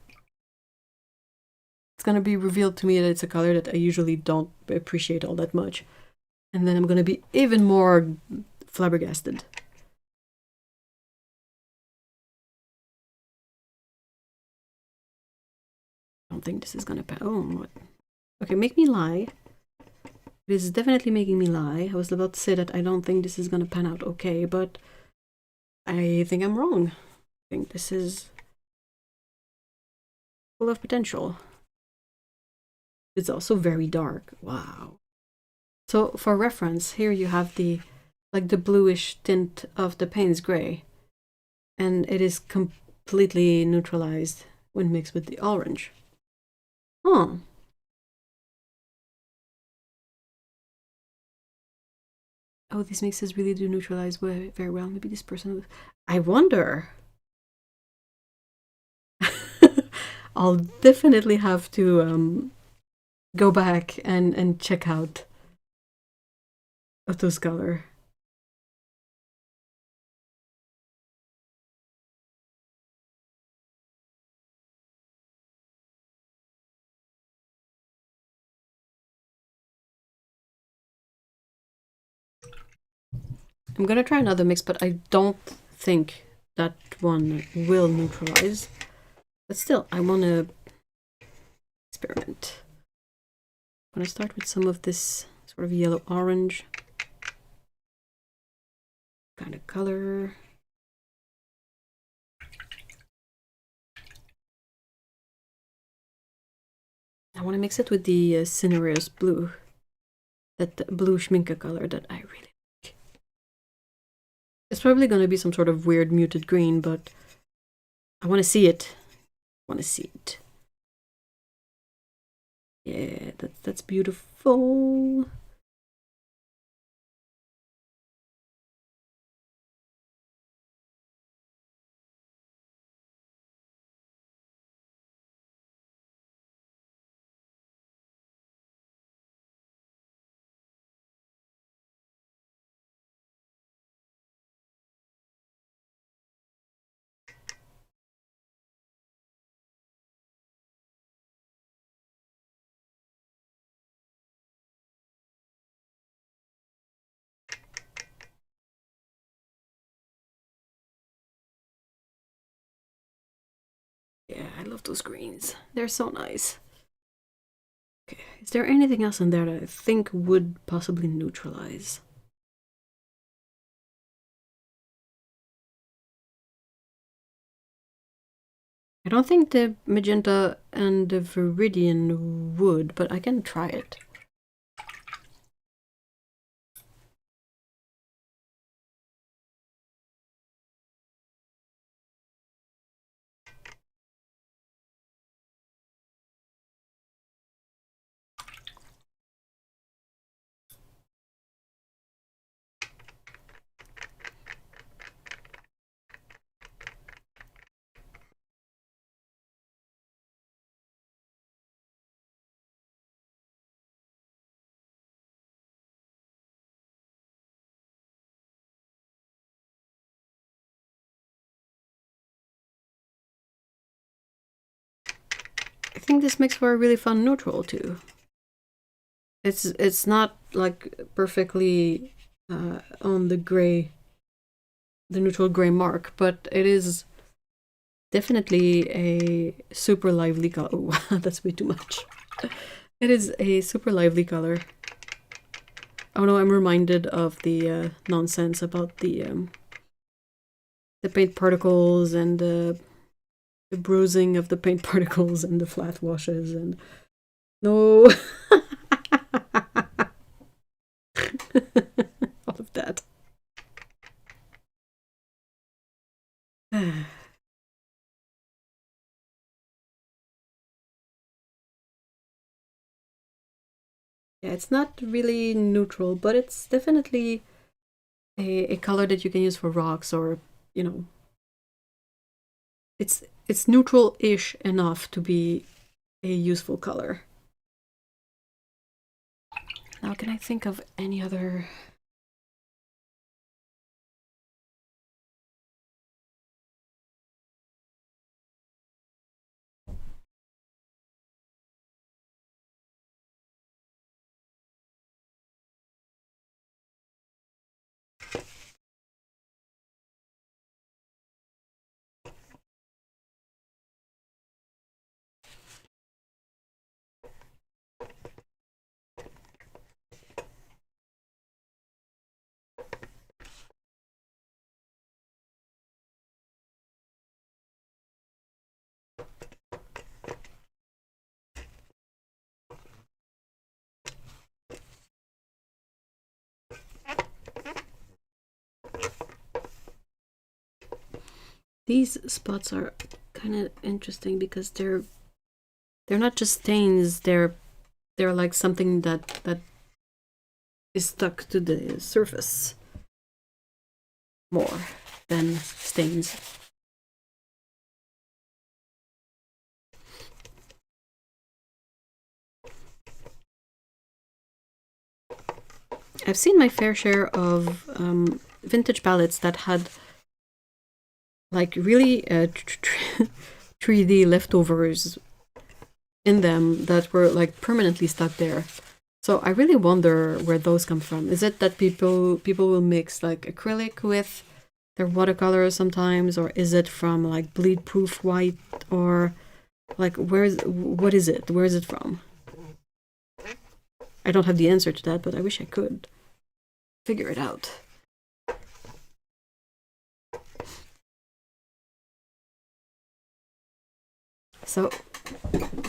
It's gonna be revealed to me that it's a color that I usually don't appreciate all that much. And then I'm gonna be even more flabbergasted. I don't think this is gonna pass. Oh, what? Okay, make me lie. This is definitely making me lie. I was about to say that I don't think this is gonna pan out okay, but I think I'm wrong. I think this is full of potential. It's also very dark. Wow. So for reference, here you have the like the bluish tint of the Payne's gray, and it is completely neutralized when mixed with the orange. Huh. Oh, these mixes really do neutralize very well. Maybe this person... I wonder. I'll definitely have to go back and check out Otto's color. I'm gonna try another mix, but I don't think that one will neutralize. But still, I want to experiment. I'm gonna start with some of this sort of yellow-orange kind of color. I want to mix it with the Cinereus blue, that blue schminke color that I really like. It's probably going to be some sort of weird muted green, but I want to see it. I want to see it. Yeah, that's beautiful. Yeah, I love those greens. They're so nice. Okay, is there anything else in there that I think would possibly neutralize? I don't think the magenta and the viridian would, but I can try it. I think this makes for a really fun neutral too. It's not like perfectly on the gray, the neutral gray mark, but it is definitely a super lively color. Oh, that's way too much. It is a super lively color. Oh no, I'm reminded of the nonsense about the paint particles and the bruising of the paint particles and the flat washes and no. All of that. Yeah, it's not really neutral, but it's definitely a color that you can use for rocks, or, you know, it's neutral-ish enough to be a useful color. Now, can I think of any other... These spots are kind of interesting because they're not just stains, they're like something that is stuck to the surface more than stains. I've seen my fair share of vintage palettes that had like really 3D leftovers in them that were like permanently stuck there. So I really wonder where those come from. Is it that people will mix like acrylic with their watercolor sometimes, or is it from like bleed proof white, or like what is it? Where is it from? I don't have the answer to that, but I wish I could figure it out. So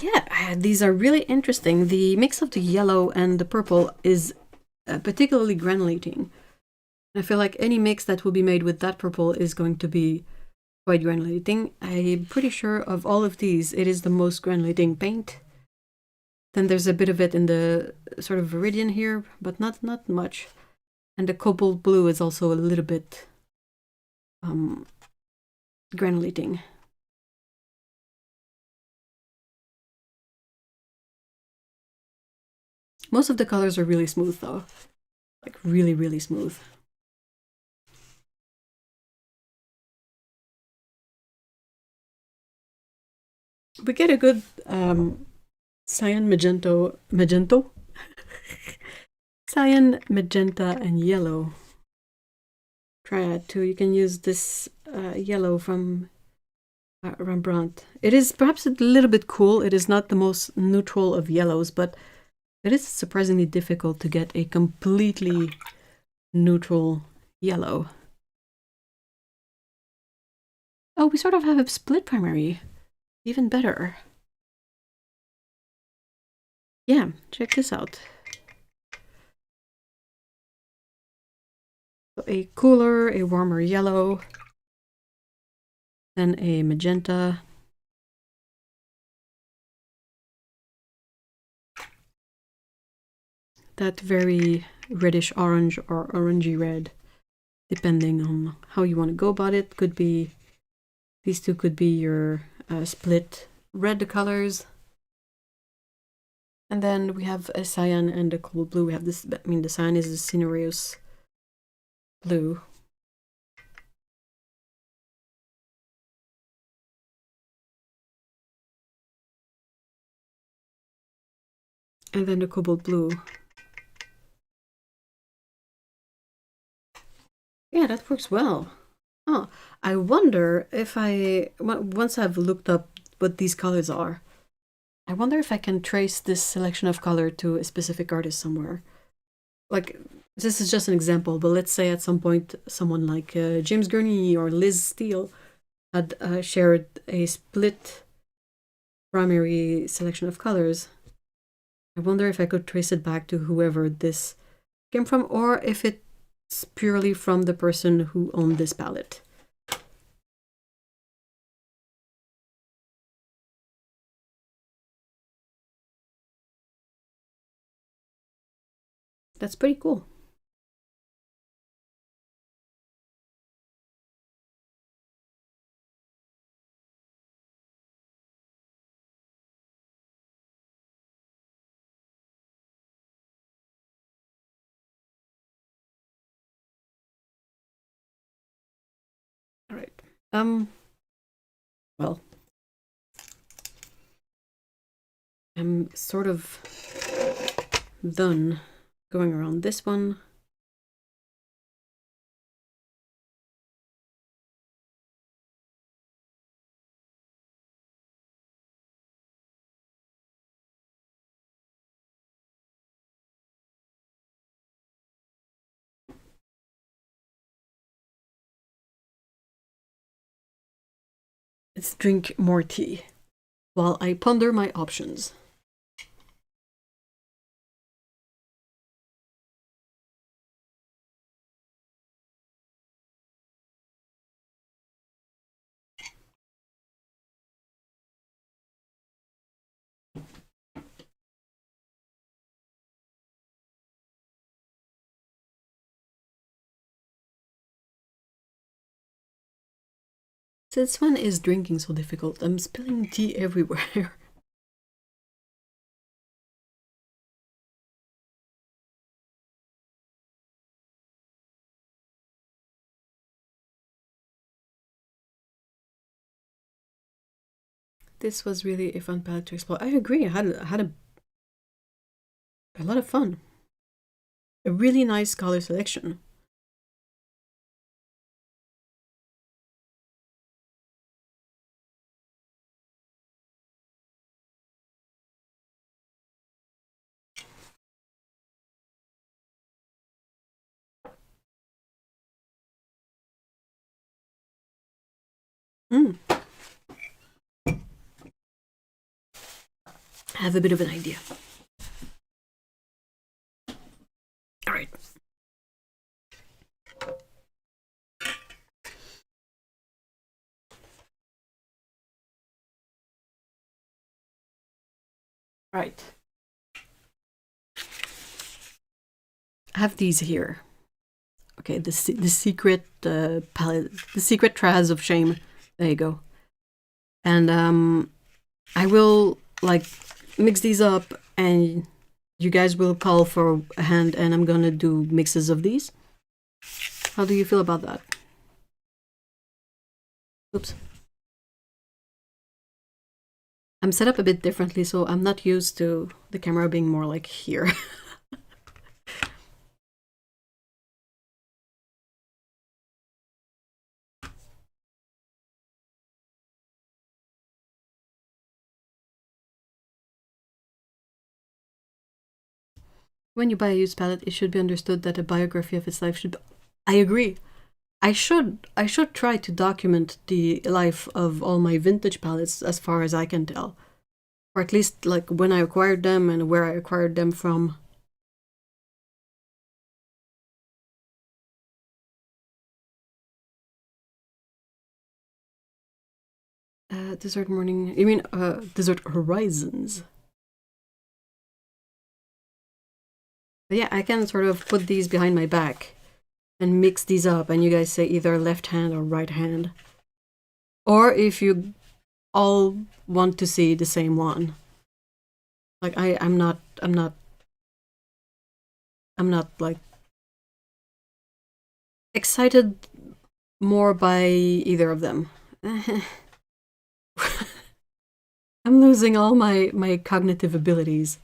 yeah, these are really interesting. The mix of the yellow and the purple is particularly granulating. I feel like any mix that will be made with that purple is going to be quite granulating. I'm pretty sure of all of these, it is the most granulating paint. Then there's a bit of it in the sort of viridian here, but not much. And the cobalt blue is also a little bit granulating. Most of the colors are really smooth though. Like really, really smooth. We get a good cyan, magento? Cyan, magenta, and yellow triad too. You can use this yellow from Rembrandt. It is perhaps a little bit cool. It is not the most neutral of yellows, but it is surprisingly difficult to get a completely neutral yellow. Oh, we sort of have a split primary. Even better. Yeah, check this out. So a cooler, a warmer yellow, then a magenta, that very reddish orange or orangey red, depending on how you want to go about it. Could be, these two could be your split red colors. And then we have a cyan and a cobalt blue. We have this, I mean, the cyan is the cinereous blue. And then the cobalt blue. Yeah, that works well. Oh, I wonder if once I've looked up what these colors are, I wonder if I can trace this selection of color to a specific artist somewhere. Like, this is just an example, but let's say at some point someone like James Gurney or Liz Steele had shared a split primary selection of colors. I wonder if I could trace it back to whoever this came from, or if it's purely from the person who owned this palette. That's pretty cool. All right. Well, I'm sort of done going around this one. Let's drink more tea while I ponder my options. This one is drinking so difficult. I'm spilling tea everywhere. This was really a fun palette to explore. I agree. I had a lot of fun. A really nice color selection. I have a bit of an idea. All right. Right. I have these here. Okay, the secret palette, the secret Traz of Shame. There you go. And I will like mix these up, and you guys will call for a hand, and I'm gonna do mixes of these. How do you feel about that? Oops. I'm set up a bit differently, so I'm not used to the camera being more like here. When you buy a used palette, it should be understood that a biography of its life should be... I agree. I should try to document the life of all my vintage palettes as far as I can tell. Or at least like when I acquired them and where I acquired them from. Desert Morning... You mean Desert Horizons? But yeah, I can sort of put these behind my back and mix these up, and you guys say either left hand or right hand. Or if you all want to see the same one. Like I'm not like excited more by either of them. I'm losing all my cognitive abilities.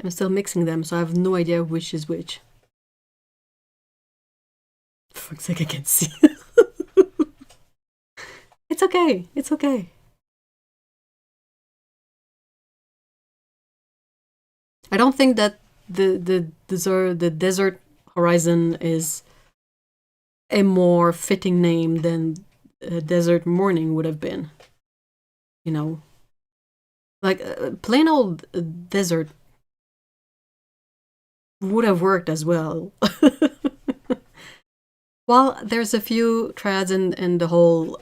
I'm still mixing them, so I have no idea which is which. For fuck's sake, I can't see. It's okay. It's okay. I don't think that the desert horizon is a more fitting name than Desert Morning would have been. You know, like plain old desert would have worked as well. Well, there's a few trads in the whole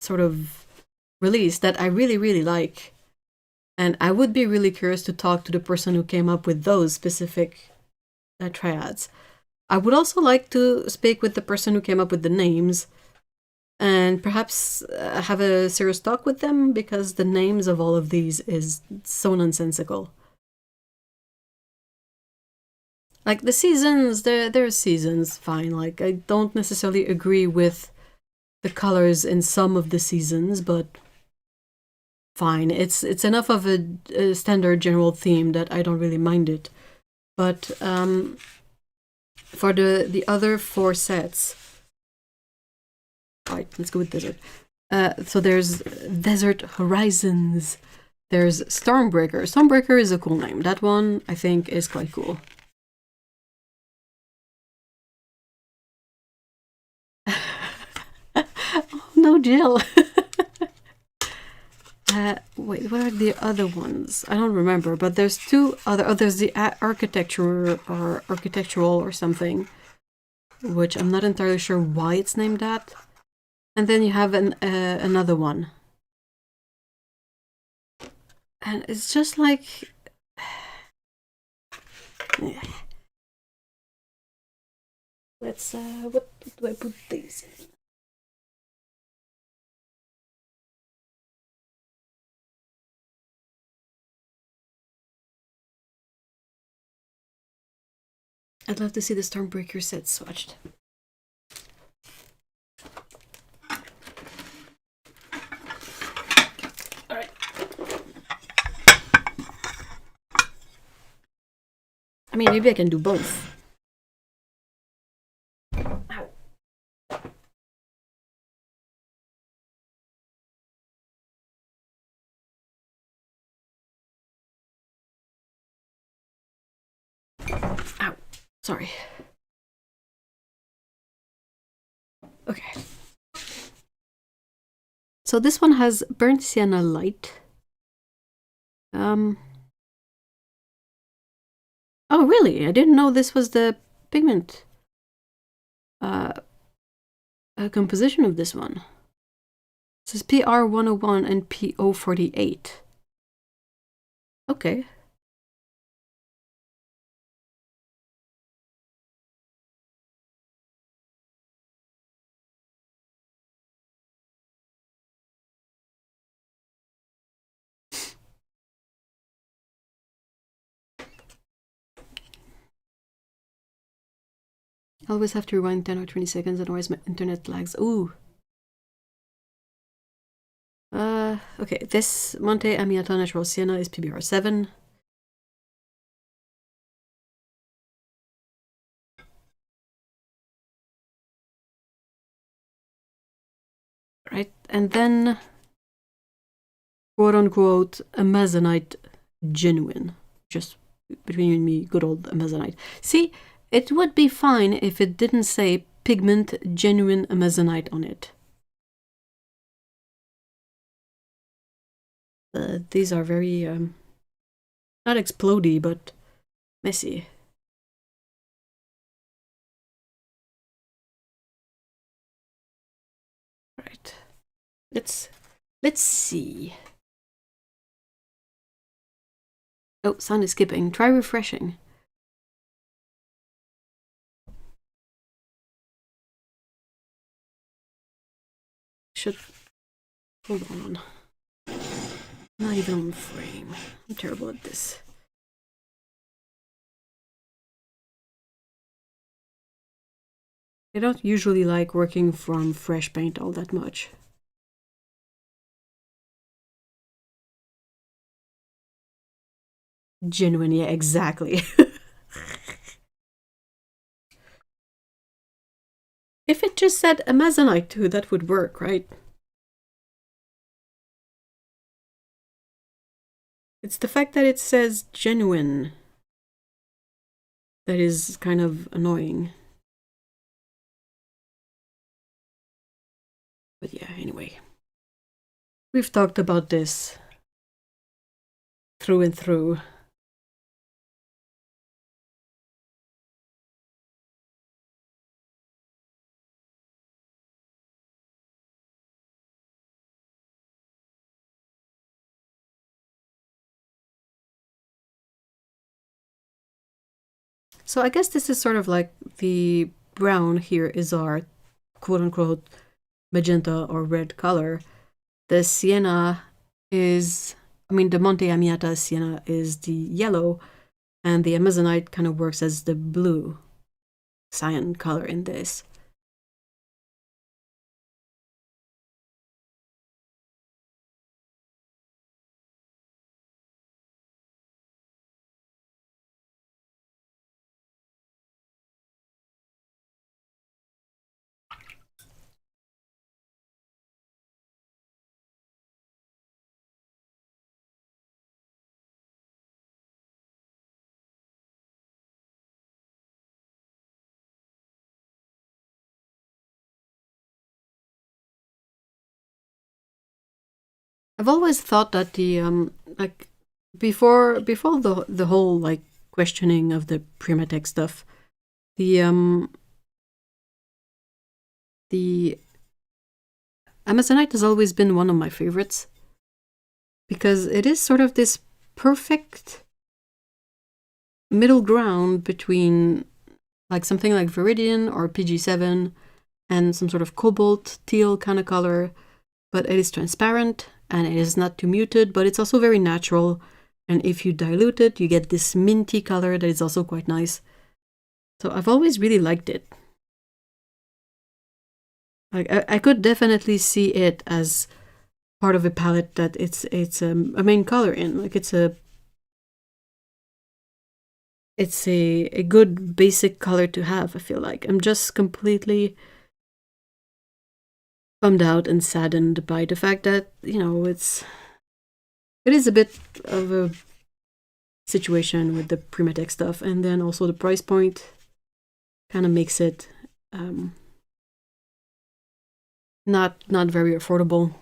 sort of release that I really like. And I would be really curious to talk to the person who came up with those specific triads. I would also like to speak with the person who came up with the names and perhaps have a serious talk with them, because the names of all of these is so nonsensical. Like the seasons, there's seasons, fine. Like I don't necessarily agree with the colors in some of the seasons, but fine. It's enough of a standard general theme that I don't really mind it. But for the other 4 sets, all right, let's go with Desert. So there's Desert Horizons. There's Stormbreaker. Stormbreaker is a cool name. That one I think is quite cool. Oh no, Jill. Wait, what are the other ones? I don't remember, but there's 2 other... Oh, there's the architecture or architectural or something, which I'm not entirely sure why it's named that. And then you have another one. And it's just like... Let's, what do I put these in? I'd love to see the Stormbreaker set swatched. Alright. I mean, maybe I can do both. Ow. Ow. Sorry. Okay. So this one has burnt sienna light. Oh, really? I didn't know this was the pigment composition of this one. It says PR101 and PO48. Okay. I always have to rewind 10 or 20 seconds, otherwise my internet lags. Ooh. Okay, this Monte Amiata Natural Sienna is PBR7. Right, and then quote-unquote Amazonite genuine. Just between you and me, good old Amazonite. See, it would be fine if it didn't say pigment genuine Amazonite on it. These are very, not explodey, but messy. Right. Let's see. Oh, sound is skipping. Try refreshing. Should hold on. Not even on frame. I'm terrible at this. I don't usually like working from fresh paint all that much. Genuine, yeah, exactly. If it just said Amazonite too, that would work, right? It's the fact that it says genuine that is kind of annoying. But yeah, anyway. We've talked about this through and through. So I guess this is sort of like the brown here is our quote-unquote magenta or red color. The sienna is, I mean, the Monte Amiata sienna is the yellow, and the Amazonite kind of works as the blue cyan color in this. I've always thought that the like before the whole like questioning of the Primatech stuff, the Amazonite has always been one of my favorites because it is sort of this perfect middle ground between like something like Viridian or PG7 and some sort of cobalt teal kind of color, but it is transparent and it is not too muted, but it's also very natural. And if you dilute it, you get this minty color that is also quite nice. So I've always really liked it. Like I could definitely see it as part of a palette that it's a main color in. Like it's a good basic color to have, I feel like. I'm just completely bummed out and saddened by the fact that, you know, it is a bit of a situation with the Primatech stuff, and then also the price point kind of makes it not very affordable.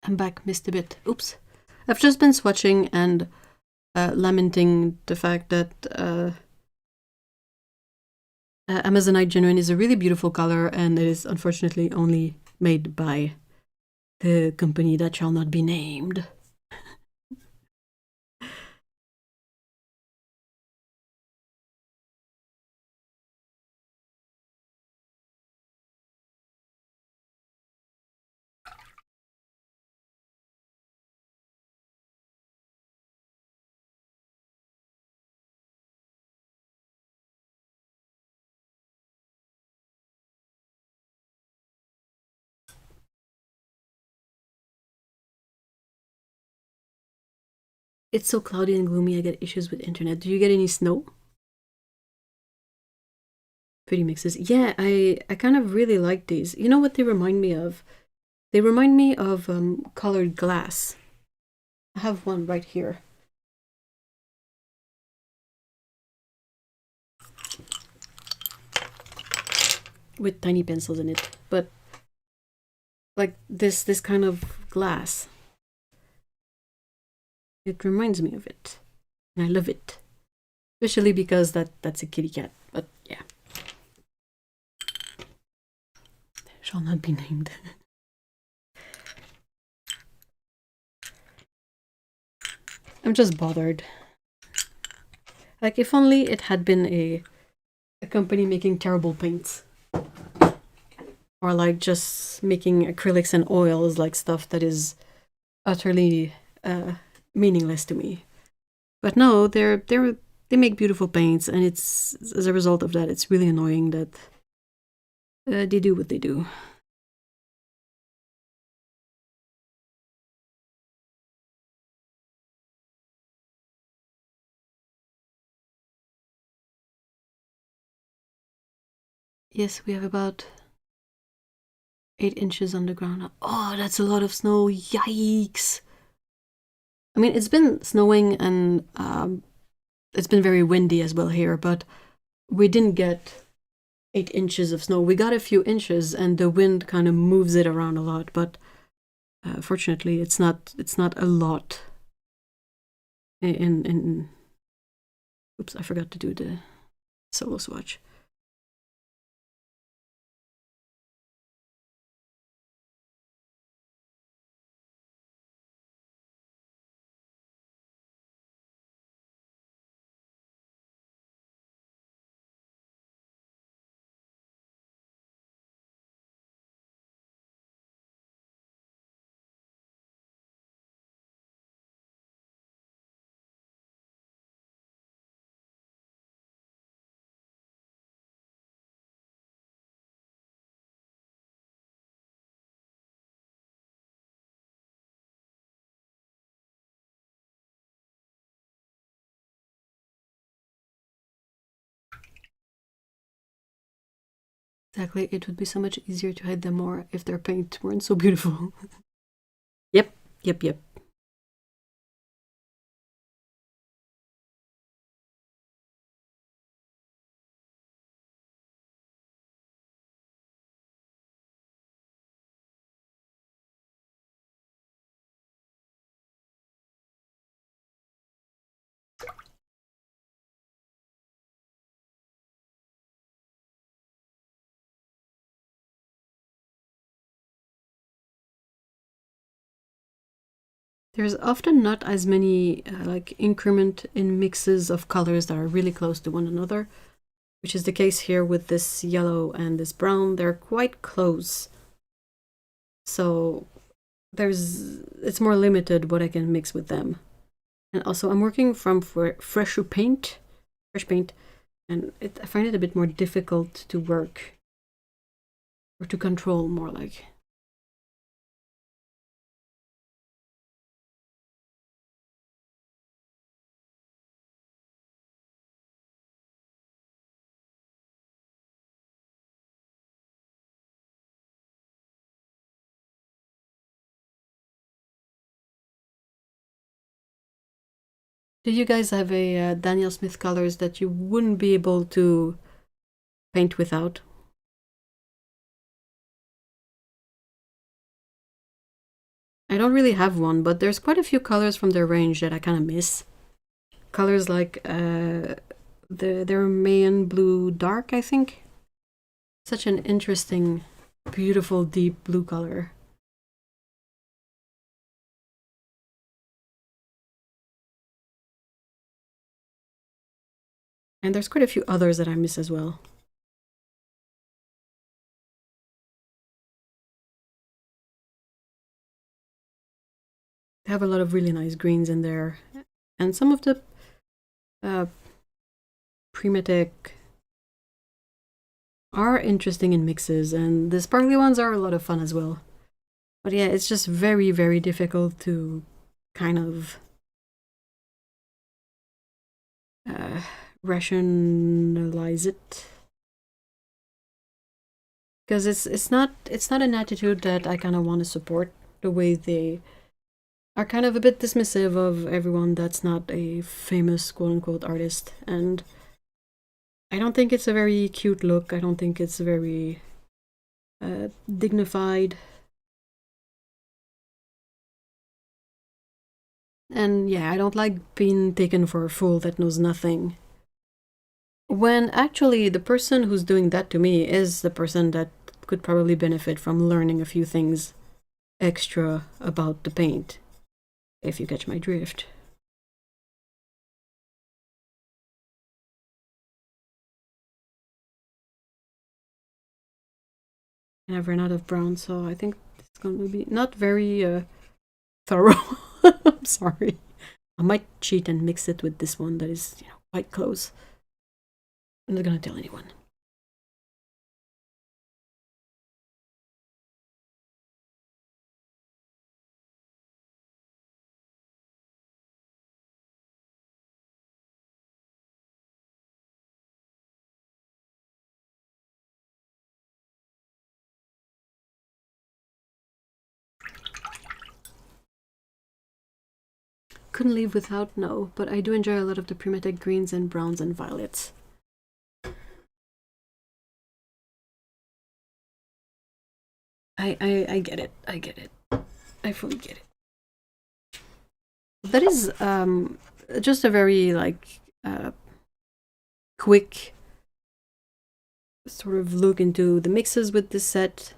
I'm back, missed a bit. Oops. I've just been swatching and lamenting the fact that Amazonite Genuine is a really beautiful color, and it is unfortunately only made by the company that shall not be named. It's so cloudy and gloomy, I get issues with internet. Do you get any snow? Pretty mixes. Yeah, I kind of really like these. You know what they remind me of? They remind me of colored glass. I have one right here. With tiny pencils in it. But like this kind of glass. It reminds me of it. And I love it. Especially because that's a kitty cat. But yeah. Shall not be named. I'm just bothered. Like, if only it had been a company making terrible paints. Or like just making acrylics and oils, like stuff that is utterly meaningless to me. But no, they make beautiful paints, and it's as a result of that, it's really annoying that they do what they do. Yes, we have about 8 inches on the ground. Oh, that's a lot of snow. Yikes. I mean, it's been snowing and it's been very windy as well here, but we didn't get 8 inches of snow. We got a few inches, and the wind kind of moves it around a lot, but fortunately, it's not a lot. In oops, I forgot to do the solo swatch. Exactly, it would be so much easier to hide them more if their paint weren't so beautiful. Yep, yep, yep. There's often not as many like increment in mixes of colors that are really close to one another, which is the case here with this yellow and this brown. They're quite close, so it's more limited what I can mix with them. And also, I'm working from fresh paint, and I find it a bit more difficult to work or to control more like. Do you guys have a Daniel Smith colors that you wouldn't be able to paint without? I don't really have one, but there's quite a few colors from their range that I kind of miss. Colors like their Mayan Blue Dark, I think. Such an interesting, beautiful, deep blue color. And there's quite a few others that I miss as well. They have a lot of really nice greens in there. And some of the Primatic are interesting in mixes, and the sparkly ones are a lot of fun as well. But yeah, it's just very, very difficult to kind of rationalize it, because it's not an attitude that I kind of want to support. The way they are kind of a bit dismissive of everyone that's not a famous quote unquote artist, and I don't think it's a very cute look. I don't think it's very dignified. And yeah, I don't like being taken for a fool that knows nothing. When actually the person who's doing that to me is the person that could probably benefit from learning a few things extra about the paint, if you catch my drift. And I've run out of brown, so I think it's going to be not very thorough. I'm sorry. I might cheat and mix it with this one that is, quite close. I'm not gonna tell anyone. Couldn't leave without, no, but I do enjoy a lot of the Primatic greens and browns and violets. I get it. I get it. I fully get it. That is just a very quick sort of look into the mixes with this set.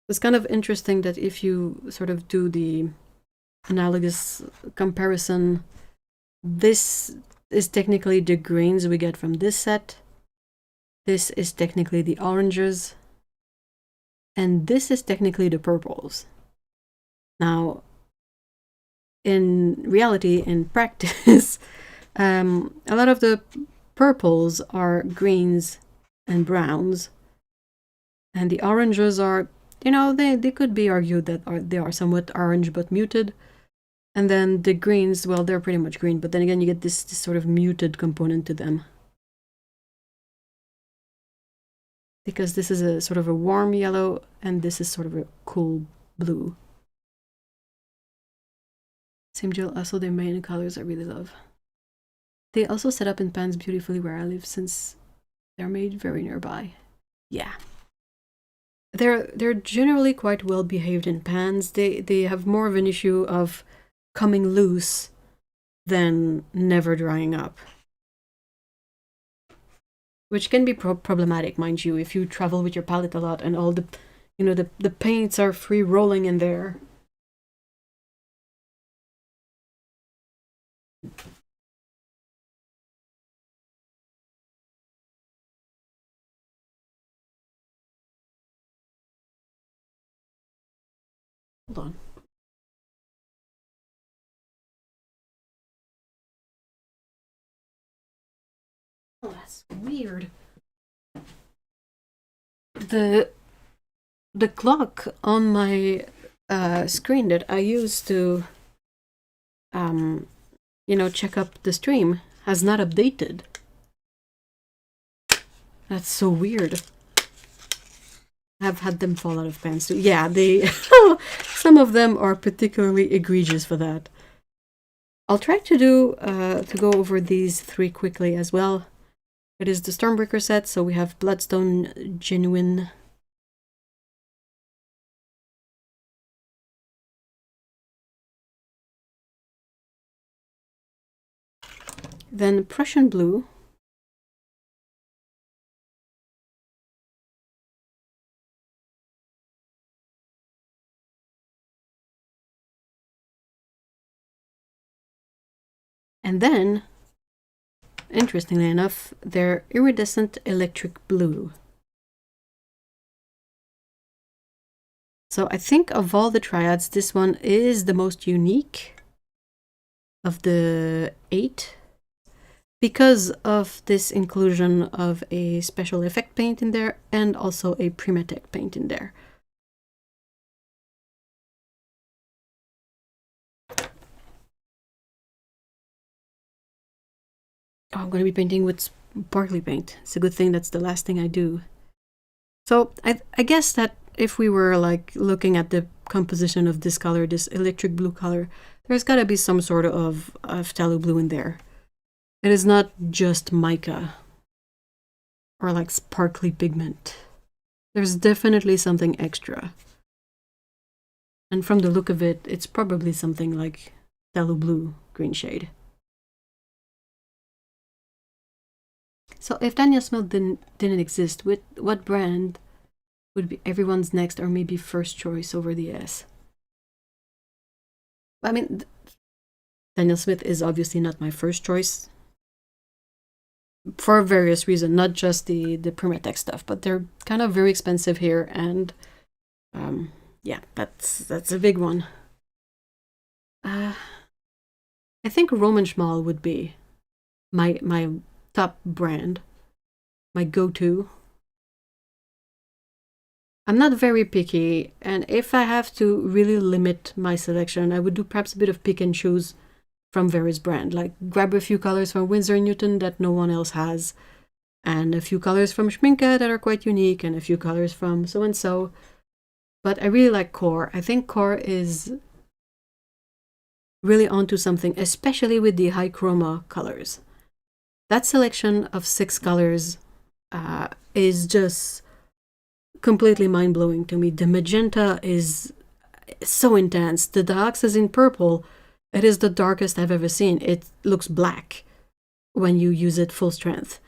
It's kind of interesting that if you sort of do the analogous comparison, this is technically the greens we get from this set. This is technically the oranges. And this is technically the purples. Now, in reality, in practice, a lot of the purples are greens and browns. And the oranges are, they could be argued that they are somewhat orange but muted. And then the greens, well, they're pretty much green, but then again, you get this sort of muted component to them. because this is a sort of a warm yellow and this is sort of a cool blue. Same gel, also their main colors I really love. They also set up in pans beautifully where I live since they're made very nearby. Yeah. They're generally quite well behaved in pans. They have more of an issue of coming loose than never drying up. Which can be problematic, mind you, if you travel with your palette a lot and all the, you know, the paints are free rolling in there. Hold on. Oh, that's weird. The clock on my screen that I use to you know, check up the stream has not updated. That's so weird. I've had them fall out of pans too. Yeah, they some of them are particularly egregious for that. I'll try to do to go over these three quickly as well. It is the Stormbreaker set, so we have Bloodstone Genuine. Then Prussian Blue. And then, interestingly enough, their Iridescent Electric Blue. So I think of all the triads, this one is the most unique of the 8 because of this inclusion of a special effect paint in there and also a Primatech paint in there. Oh, I'm going to be painting with sparkly paint. It's a good thing that's the last thing I do. So I guess that if we were like looking at the composition of this color, this electric blue color, there's got to be some sort of phthalo blue in there. It is not just mica or like sparkly pigment. There's definitely something extra. And from the look of it, it's probably something like phthalo blue green shade. So if Daniel Smith didn't exist, what brand would be everyone's next or maybe first choice over the S? I mean, Daniel Smith is obviously not my first choice for various reasons, not just the Primatech stuff, but they're kind of very expensive here, and yeah, that's a big one. I think Roman Schmal would be my top brand, my go-to. I'm not very picky, and if I have to really limit my selection, I would do perhaps a bit of pick and choose from various brands, like grab a few colors from Winsor & Newton that no one else has, and a few colors from Schminke that are quite unique, and a few colors from so-and-so. But I really like Core. I think Core is really onto something, especially with the high chroma colors. That selection of 6 colors is just completely mind-blowing to me. The magenta is so intense. The dioxazine purple, it is the darkest I've ever seen. It looks black when you use it full strength.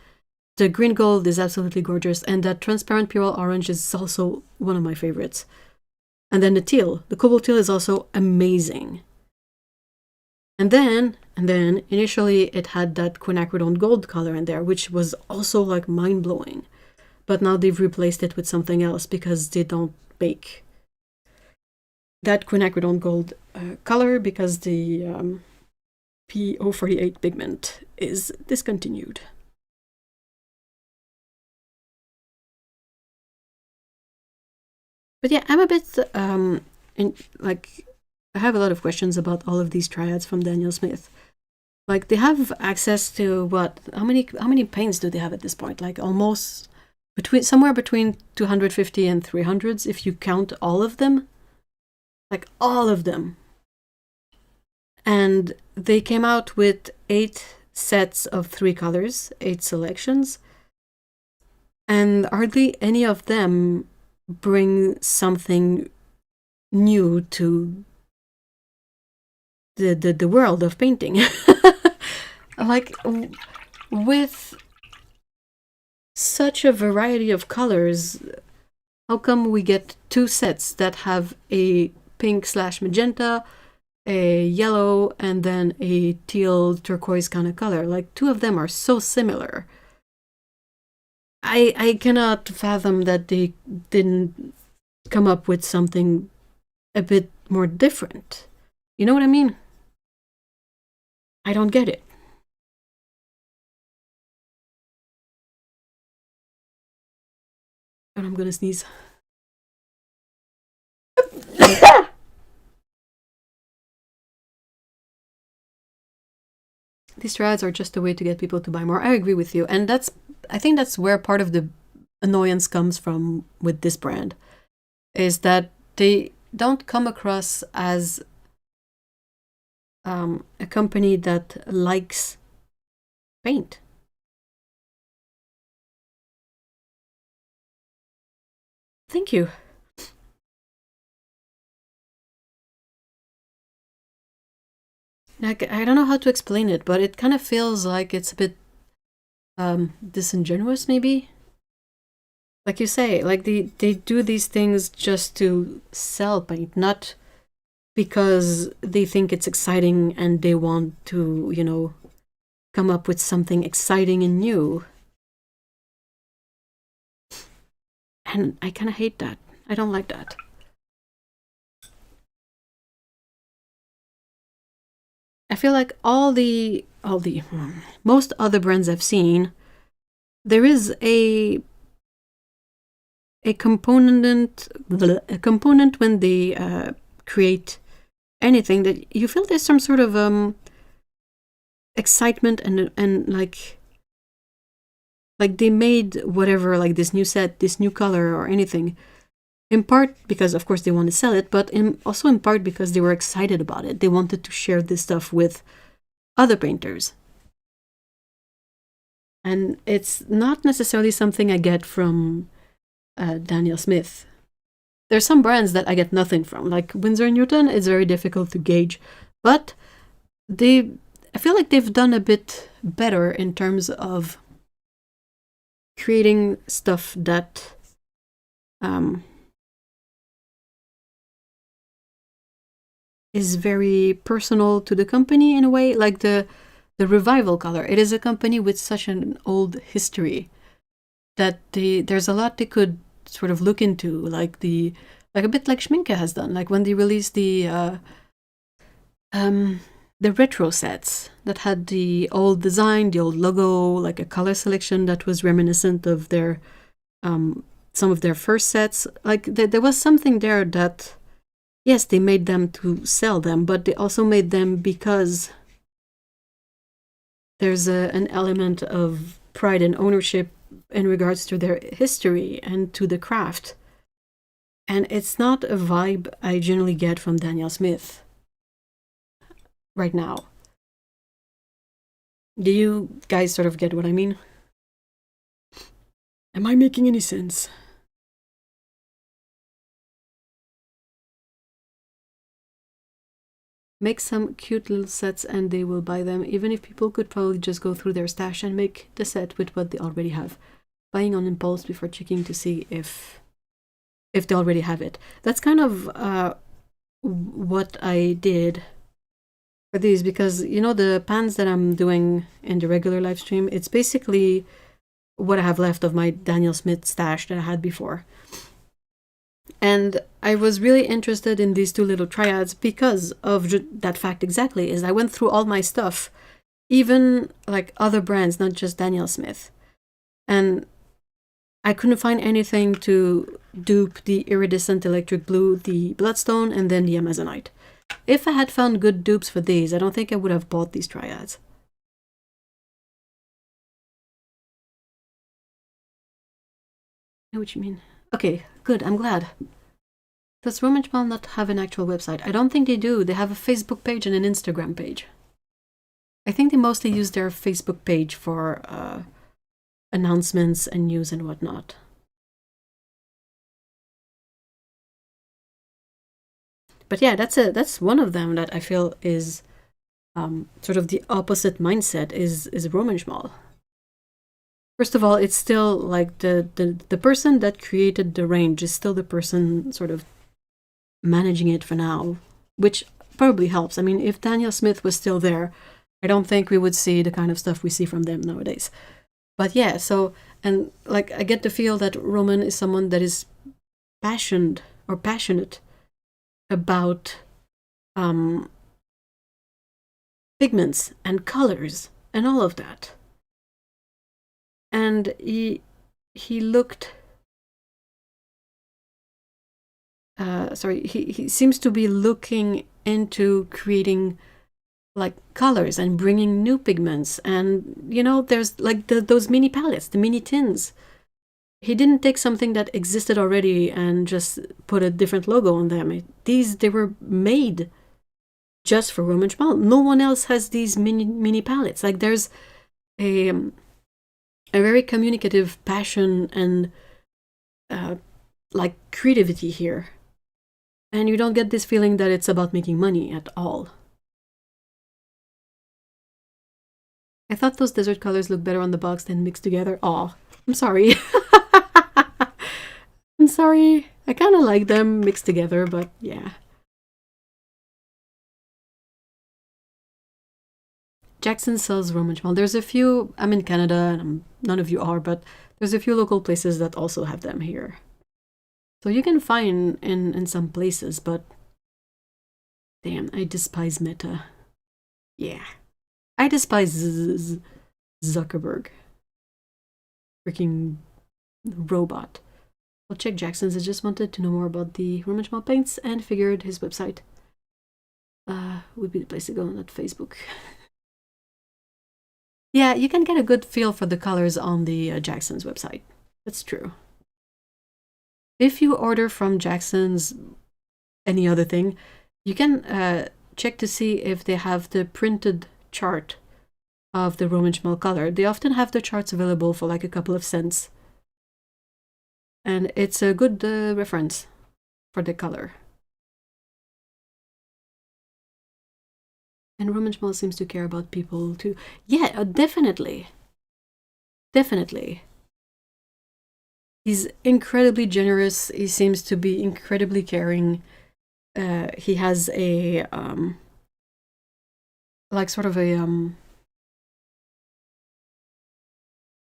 The green gold is absolutely gorgeous, and that transparent purple orange is also one of my favorites. And then the teal, the cobalt teal, is also amazing. And then initially it had that quinacridone gold color in there, which was also like mind-blowing. But now they've replaced it with something else because they don't bake that quinacridone gold color because the P048 pigment is discontinued. But yeah, I'm a bit I have a lot of questions about all of these triads from Daniel Smith. Like, they have access to what? How many paints do they have at this point? Like almost somewhere between 250 and 300s if you count all of them. Like all of them. And they came out with 8 sets of 3 colors, 8 selections. And hardly any of them bring something new to the world of painting. Like, with such a variety of colors, how come we get 2 sets that have a pink/magenta, a yellow, and then a teal turquoise kind of color? Like, 2 of them are so similar. I cannot fathom that they didn't come up with something a bit more different. You know what I mean? I don't get it. And I'm gonna sneeze. These triads are just a way to get people to buy more. I agree with you. And I think that's where part of the annoyance comes from with this brand, is that they don't come across as a company that likes paint. Thank you. Like, I don't know how to explain it, but it kind of feels like it's a bit disingenuous, maybe. Like you say, like they do these things just to sell paint, not because they think it's exciting and they want to, you know, come up with something exciting and new. And I kind of hate that. I don't like that. I feel like most other brands I've seen, there is a component when they create anything that you feel there's some sort of excitement and like they made whatever, like this new set, this new color or anything, in part because of course they want to sell it, but also in part because they were excited about it. They wanted to share this stuff with other painters. And it's not necessarily something I get from Daniel Smith. There's some brands that I get nothing from, like Winsor & Newton. It's very difficult to gauge, but I feel like they've done a bit better in terms of creating stuff that is very personal to the company in a way, like the Revival color. It is a company with such an old history that there's a lot they could sort of look into, like a bit like Schminke has done, like when they released the retro sets that had the old design, the old logo, like a color selection that was reminiscent of their some of their first sets. Like there was something there that, yes, they made them to sell them, but they also made them because there's an element of pride and ownership in regards to their history and to the craft. And it's not a vibe I generally get from Daniel Smith right now. Do you guys sort of get what I mean? Am I making any sense? Make some cute little sets and they will buy them, even if people could probably just go through their stash and make the set with what they already have. Buying on impulse before checking to see if they already have it. That's kind of what I did for these, because you know the pans that I'm doing in the regular live stream, it's basically what I have left of my Daniel Smith stash that I had before. And I was really interested in these 2 little triads because of that fact exactly, is I went through all my stuff, even like other brands, not just Daniel Smith. And I couldn't find anything to dupe the Iridescent Electric Blue, the Bloodstone, and then the Amazonite. If I had found good dupes for these, I don't think I would have bought these triads. know what you mean. Okay, good, I'm glad. Does Romanchmal not have an actual website? I don't think they do. They have a Facebook page and an Instagram page. I think they mostly use their Facebook page for announcements and news and whatnot. But yeah, that's one of them that I feel is sort of the opposite mindset is Romanchmal. First of all, it's still like the person that created the range is still the person sort of managing it for now, which probably helps. I mean, if Daniel Smith was still there, I don't think we would see the kind of stuff we see from them nowadays. But yeah, so, and like I get the feel that Roman is someone that is passionate about pigments and colors and all of that. And he looked he seems to be looking into creating like colors and bringing new pigments. And you know, there's like those mini palettes, the mini tins. He didn't take something that existed already and just put a different logo on them. They were made just for Romanchmal. No one else has these mini palettes. Like there's a very communicative passion and like creativity here. And you don't get this feeling that it's about making money at all. I thought those desert colors looked better on the box than mixed together. Aw, I'm sorry. I'm sorry. I kind of like them mixed together, but yeah. Jackson sells Romanchmal. There's a few, I'm in Canada, and none of you are, but there's a few local places that also have them here. So you can find in some places, but damn, I despise Meta. Yeah. I despise Zuckerberg. Freaking robot. I'll check Jackson's. I just wanted to know more about the Romanchmal paints and figured his website would be the place to go, not Facebook. Yeah, you can get a good feel for the colors on the Jackson's website. That's true. If you order from Jackson's any other thing, you can check to see if they have the printed chart of the Romanchmal color. They often have the charts available for like a couple of cents. And it's a good reference for the color. And Romanchmal seems to care about people too. Yeah, definitely. Definitely. He's incredibly generous. He seems to be incredibly caring. He has a like sort of a an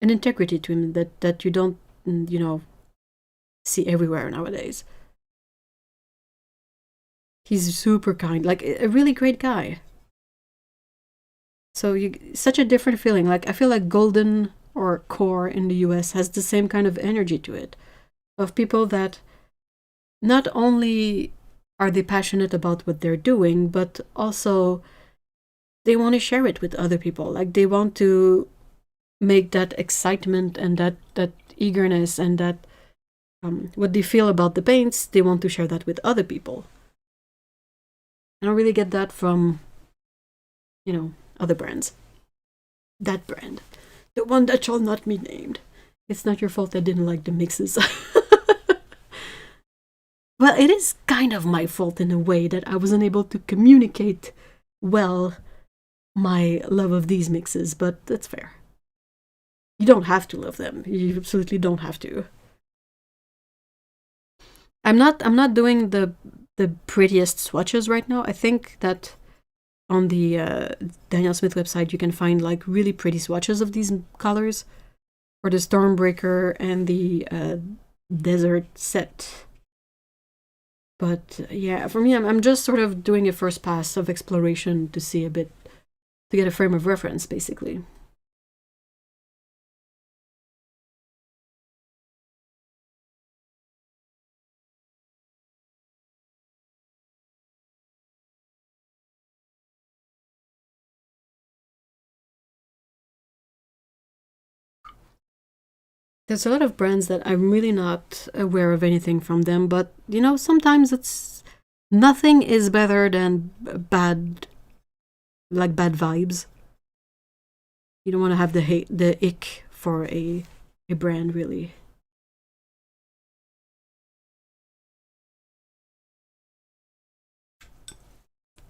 integrity to him that you don't, you know, see everywhere nowadays. He's super kind, like a really great guy. So such a different feeling. Like I feel like Golden or Core in the US has the same kind of energy to it, of people that not only are they passionate about what they're doing, but also they want to share it with other people. Like they want to make that excitement and that eagerness and that what they feel about the paints, they want to share that with other people. I don't really get that from, you know, other brands. That brand. The one that shall not be named. It's not your fault I didn't like the mixes. Well, it is kind of my fault in a way that I wasn't able to communicate well my love of these mixes, but that's fair. You don't have to love them. You absolutely don't have to. I'm not doing the prettiest swatches right now. I think that on the Daniel Smith website you can find like really pretty swatches of these colors for the Stormbreaker and the Desert set. But yeah, for me, I'm just sort of doing a first pass of exploration to see a bit, to get a frame of reference, basically. There's a lot of brands that I'm really not aware of anything from them, but you know, sometimes it's nothing is better than bad, like bad vibes. You don't want to have the ick for a brand, really.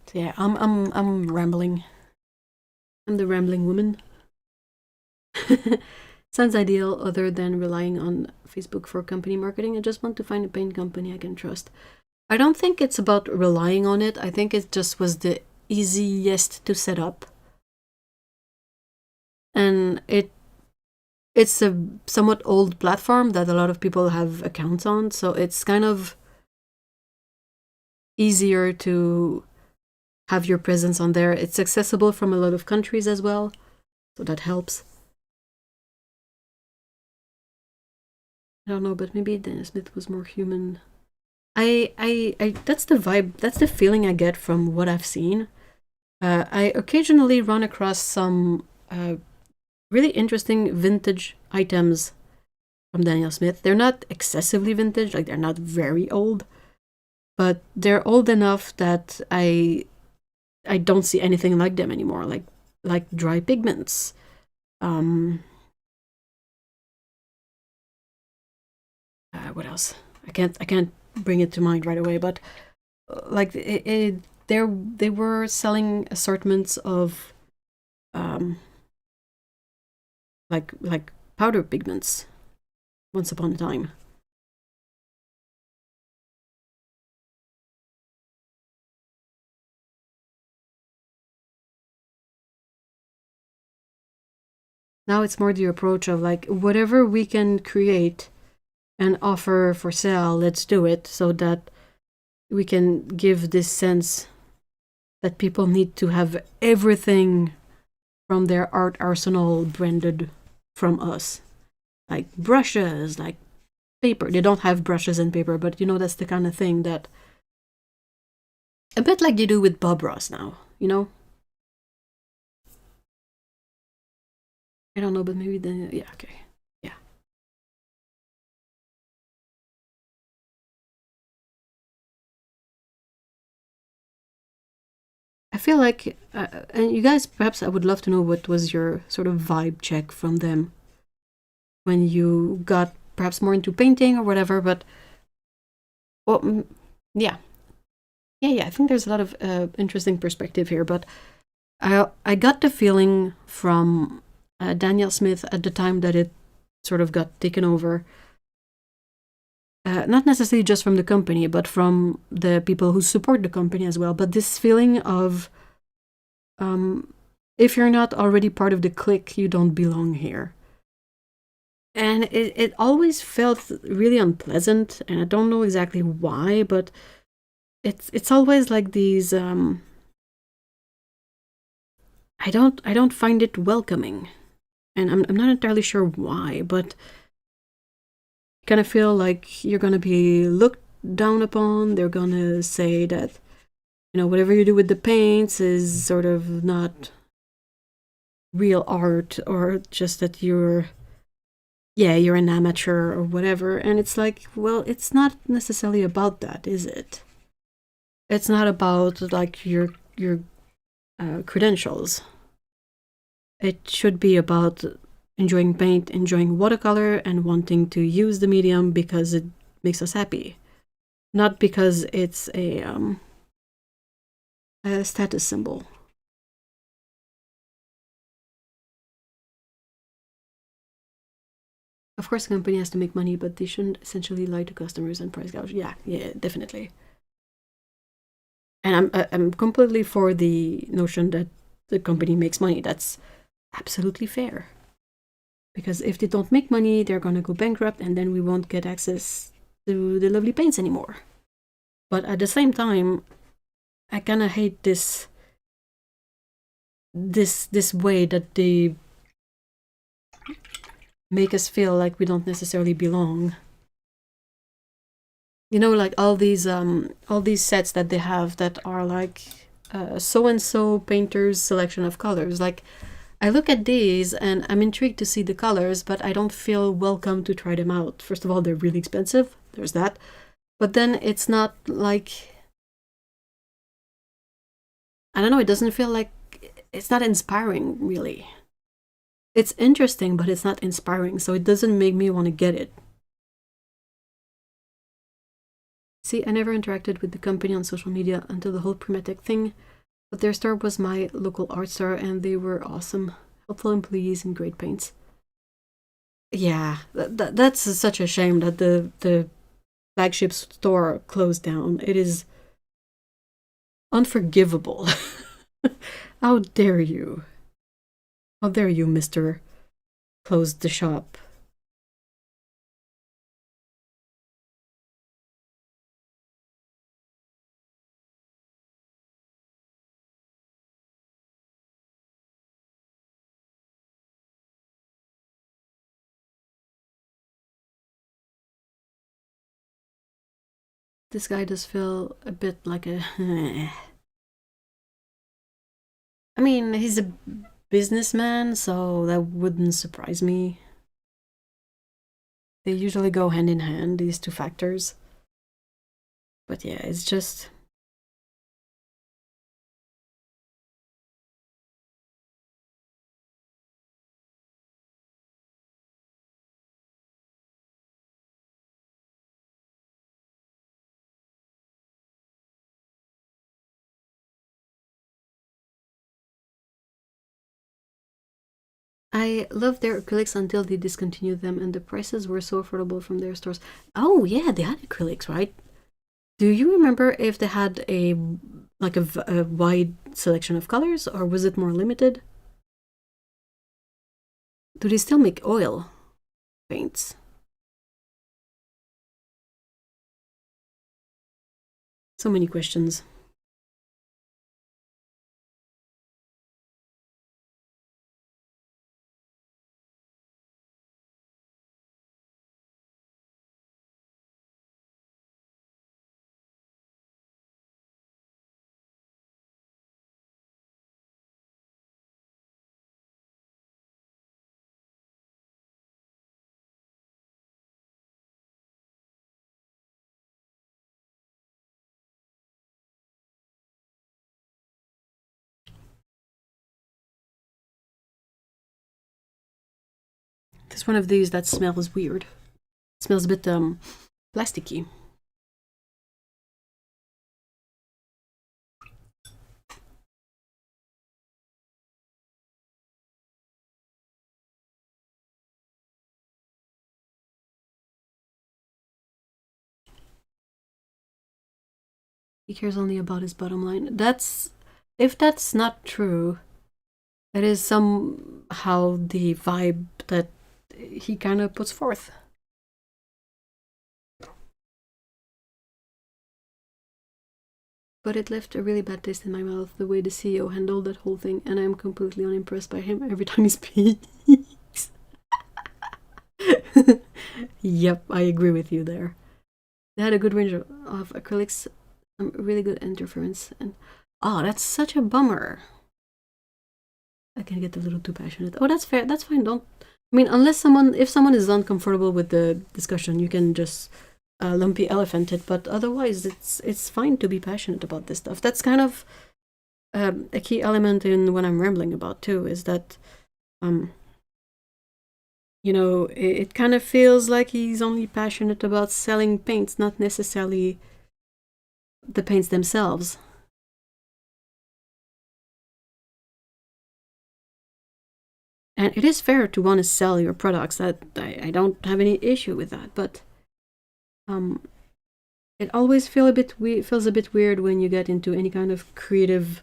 So yeah, I'm rambling. I'm the rambling woman. Sounds ideal, other than relying on Facebook for company marketing. I just want to find a paint company I can trust. I don't think it's about relying on it. I think it just was the easiest to set up. And it's a somewhat old platform that a lot of people have accounts on, so it's kind of easier to have your presence on there. It's accessible from a lot of countries as well, so that helps. I don't know, but maybe Dana Smith was more human. I that's the vibe, that's the feeling I get from what I've seen. I occasionally run across some really interesting vintage items from Daniel Smith. They're not excessively vintage, like they're not very old, but they're old enough that I don't see anything like them anymore. Like dry pigments. What else? I can't bring it to mind right away, but like they were selling assortments of um like powder pigments once upon a time. Now it's more the approach of like whatever we can create and offer for sale, let's do it, so that we can give this sense that people need to have everything from their art arsenal branded from us. Like brushes, like paper. They don't have brushes and paper, but you know, that's the kind of thing that a bit like you do with Bob Ross now, you know? I don't know, but maybe then, yeah, okay. Yeah. I feel like, and you guys, perhaps I would love to know what was your sort of vibe check from them when you got perhaps more into painting or whatever, but, well, yeah. Yeah, I think there's a lot of interesting perspective here, but I got the feeling from Daniel Smith at the time that it sort of got taken over, not necessarily just from the company, but from the people who support the company as well. But this feeling of if you're not already part of the clique, you don't belong here. And it always felt really unpleasant, and I don't know exactly why, but it's always like these I don't find it welcoming. And I'm not entirely sure why, but I kind of feel like you're gonna be looked down upon. They're gonna say that, you know, whatever you do with the paints is sort of not real art, or just that you're an amateur or whatever. And it's like, well, it's not necessarily about that, is it? It's not about like your credentials. It should be about enjoying paint, enjoying watercolor, and wanting to use the medium because it makes us happy, not because it's a status symbol. Of course, the company has to make money, but they shouldn't essentially lie to customers and price gouge. Yeah, definitely. And I'm completely for the notion that the company makes money. That's absolutely fair. Because if they don't make money, they're gonna go bankrupt, and then we won't get access to the lovely paints anymore. But at the same time, I kind of hate this way that they make us feel like we don't necessarily belong. You know, like all these sets that they have that are like so and so painter's selection of colors. Like I look at these and I'm intrigued to see the colors, but I don't feel welcome to try them out. First of all, they're really expensive. There's that. But then it's not like... I don't know, it doesn't feel like... It's not inspiring, really. It's interesting, but it's not inspiring, so it doesn't make me want to get it. See, I never interacted with the company on social media until the whole Primatech thing, but their store was my local art store and they were awesome. Helpful employees and great paints. Yeah, that's such a shame that the flagship store closed down. It is unforgivable. How dare you? How dare you, Mr. Closed the shop. This guy does feel a bit like a... I mean, he's a businessman, so that wouldn't surprise me. They usually go hand in hand, these two factors. But yeah, it's just... I loved their acrylics until they discontinued them and the prices were so affordable from their stores. Oh yeah, they had acrylics, right? Do you remember if they had a wide selection of colors or was it more limited? Do they still make oil paints? So many questions. There's one of these that smells weird. It smells a bit plasticky. He cares only about his bottom line. If that's not true, that is somehow the vibe that he kind of puts forth. But it left a really bad taste in my mouth, the way the CEO handled that whole thing, and I'm completely unimpressed by him every time he speaks. Yep, I agree with you there. They had a good range of acrylics, some really good interference, and oh, that's such a bummer. I can get a little too passionate. Oh, that's fair. That's fine. Don't. I mean, if someone is uncomfortable with the discussion, you can just lumpy elephant it. But otherwise, it's fine to be passionate about this stuff. That's kind of a key element in what I'm rambling about too. Is that, you know, it kind of feels like he's only passionate about selling paints, not necessarily the paints themselves. And it is fair to want to sell your products. That I don't have any issue with that, but it always feels a bit weird when you get into any kind of creative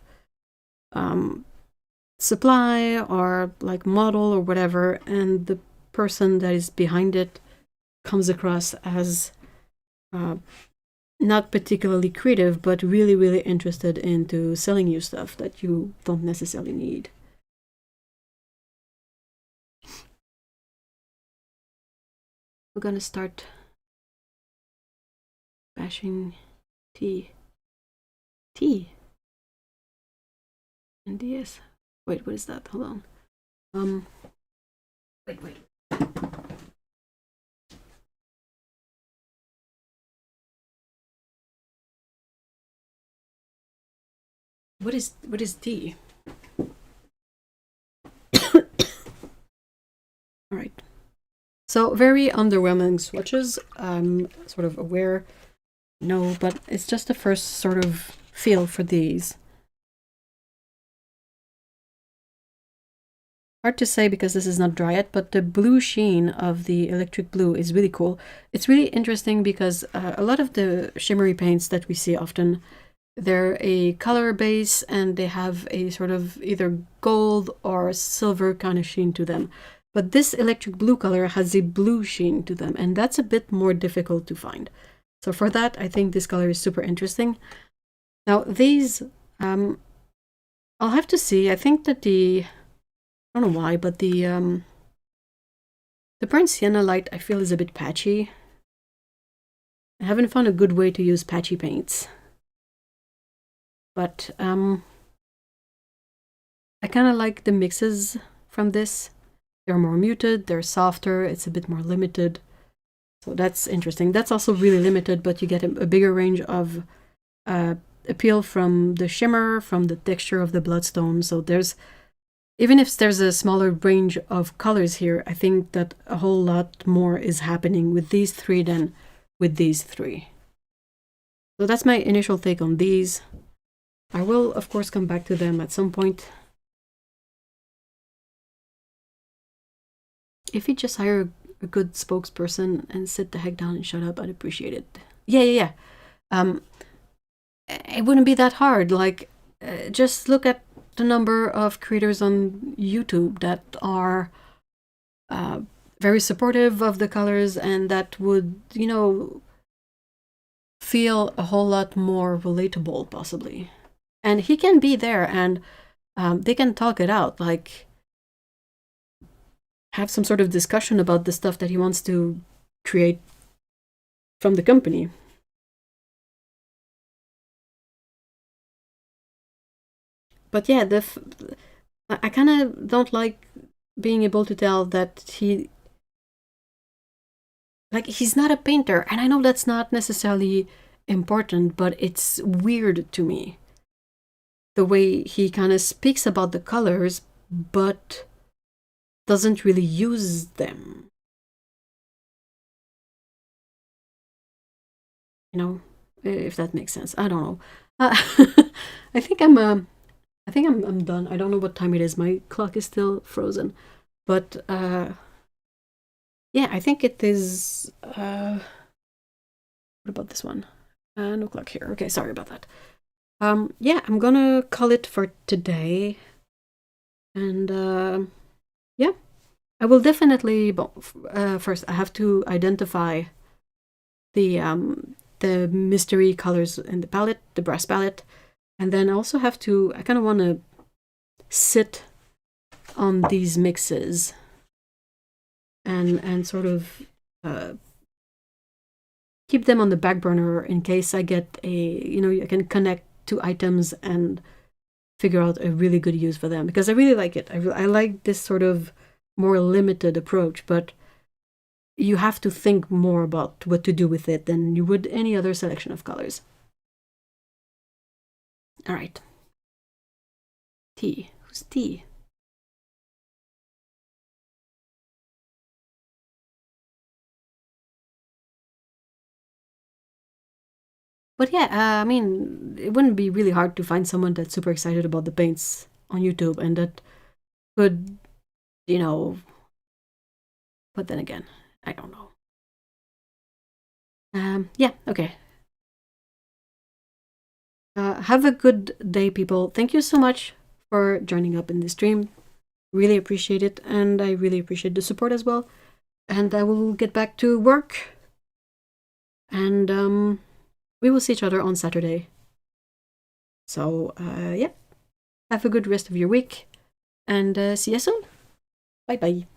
supply or like model or whatever, and the person that is behind it comes across as not particularly creative, but really, really interested into selling you stuff that you don't necessarily need. We're gonna start bashing T. And DS. Wait, what is that? Hold on. Wait. What is D? All right. So very underwhelming swatches. I'm sort of aware. No, but it's just the first sort of feel for these. Hard to say because this is not dry yet, but the blue sheen of the electric blue is really cool. It's really interesting because a lot of the shimmery paints that we see often, they're a color base and they have a sort of either gold or silver kind of sheen to them. But this electric blue color has a blue sheen to them, and that's a bit more difficult to find. So for that, I think this color is super interesting. Now these, I'll have to see. I think that I don't know why, but the burnt sienna light I feel is a bit patchy. I haven't found a good way to use patchy paints. But I kind of like the mixes from this. They're more muted, they're softer, it's a bit more limited. So that's interesting. That's also really limited, but you get a bigger range of appeal from the shimmer, from the texture of the bloodstone. So there's, even if there's a smaller range of colors here, I think that a whole lot more is happening with these three than with these three. So that's my initial take on these. I will, of course, come back to them at some point. If you just hire a good spokesperson and sit the heck down and shut up, I'd appreciate it. Yeah. It wouldn't be that hard. Like, just look at the number of creators on YouTube that are very supportive of the colors and that would, you know, feel a whole lot more relatable, possibly. And he can be there and they can talk it out, like have some sort of discussion about the stuff that he wants to create from the company. But yeah, I kind of don't like being able to tell that he's not a painter, and I know that's not necessarily important, but it's weird to me the way he kind of speaks about the colors but doesn't really use them, you know, if that makes sense. I don't know. I think I'm done. I don't know what time it is. My clock is still frozen. But yeah, I think it is what about this one? No clock here. Okay, sorry about that. Yeah, I'm gonna call it for today. And yeah, I will definitely first I have to identify the mystery colors in the palette, the brass palette. And then I also have to, I kind of want to sit on these mixes and sort of keep them on the back burner in case I get I can connect two items and figure out a really good use for them, because I really like it. I like this sort of more limited approach, but you have to think more about what to do with it than you would any other selection of colors. All right. T. Who's T? But yeah, I mean, it wouldn't be really hard to find someone that's super excited about the paints on YouTube and that could, but then again, I don't know. Yeah, okay. Have a good day, people. Thank you so much for joining up in this stream. Really appreciate it, and I really appreciate the support as well. And I will get back to work. And we will see each other on Saturday. So, yeah. Have a good rest of your week, and see you soon. Bye-bye.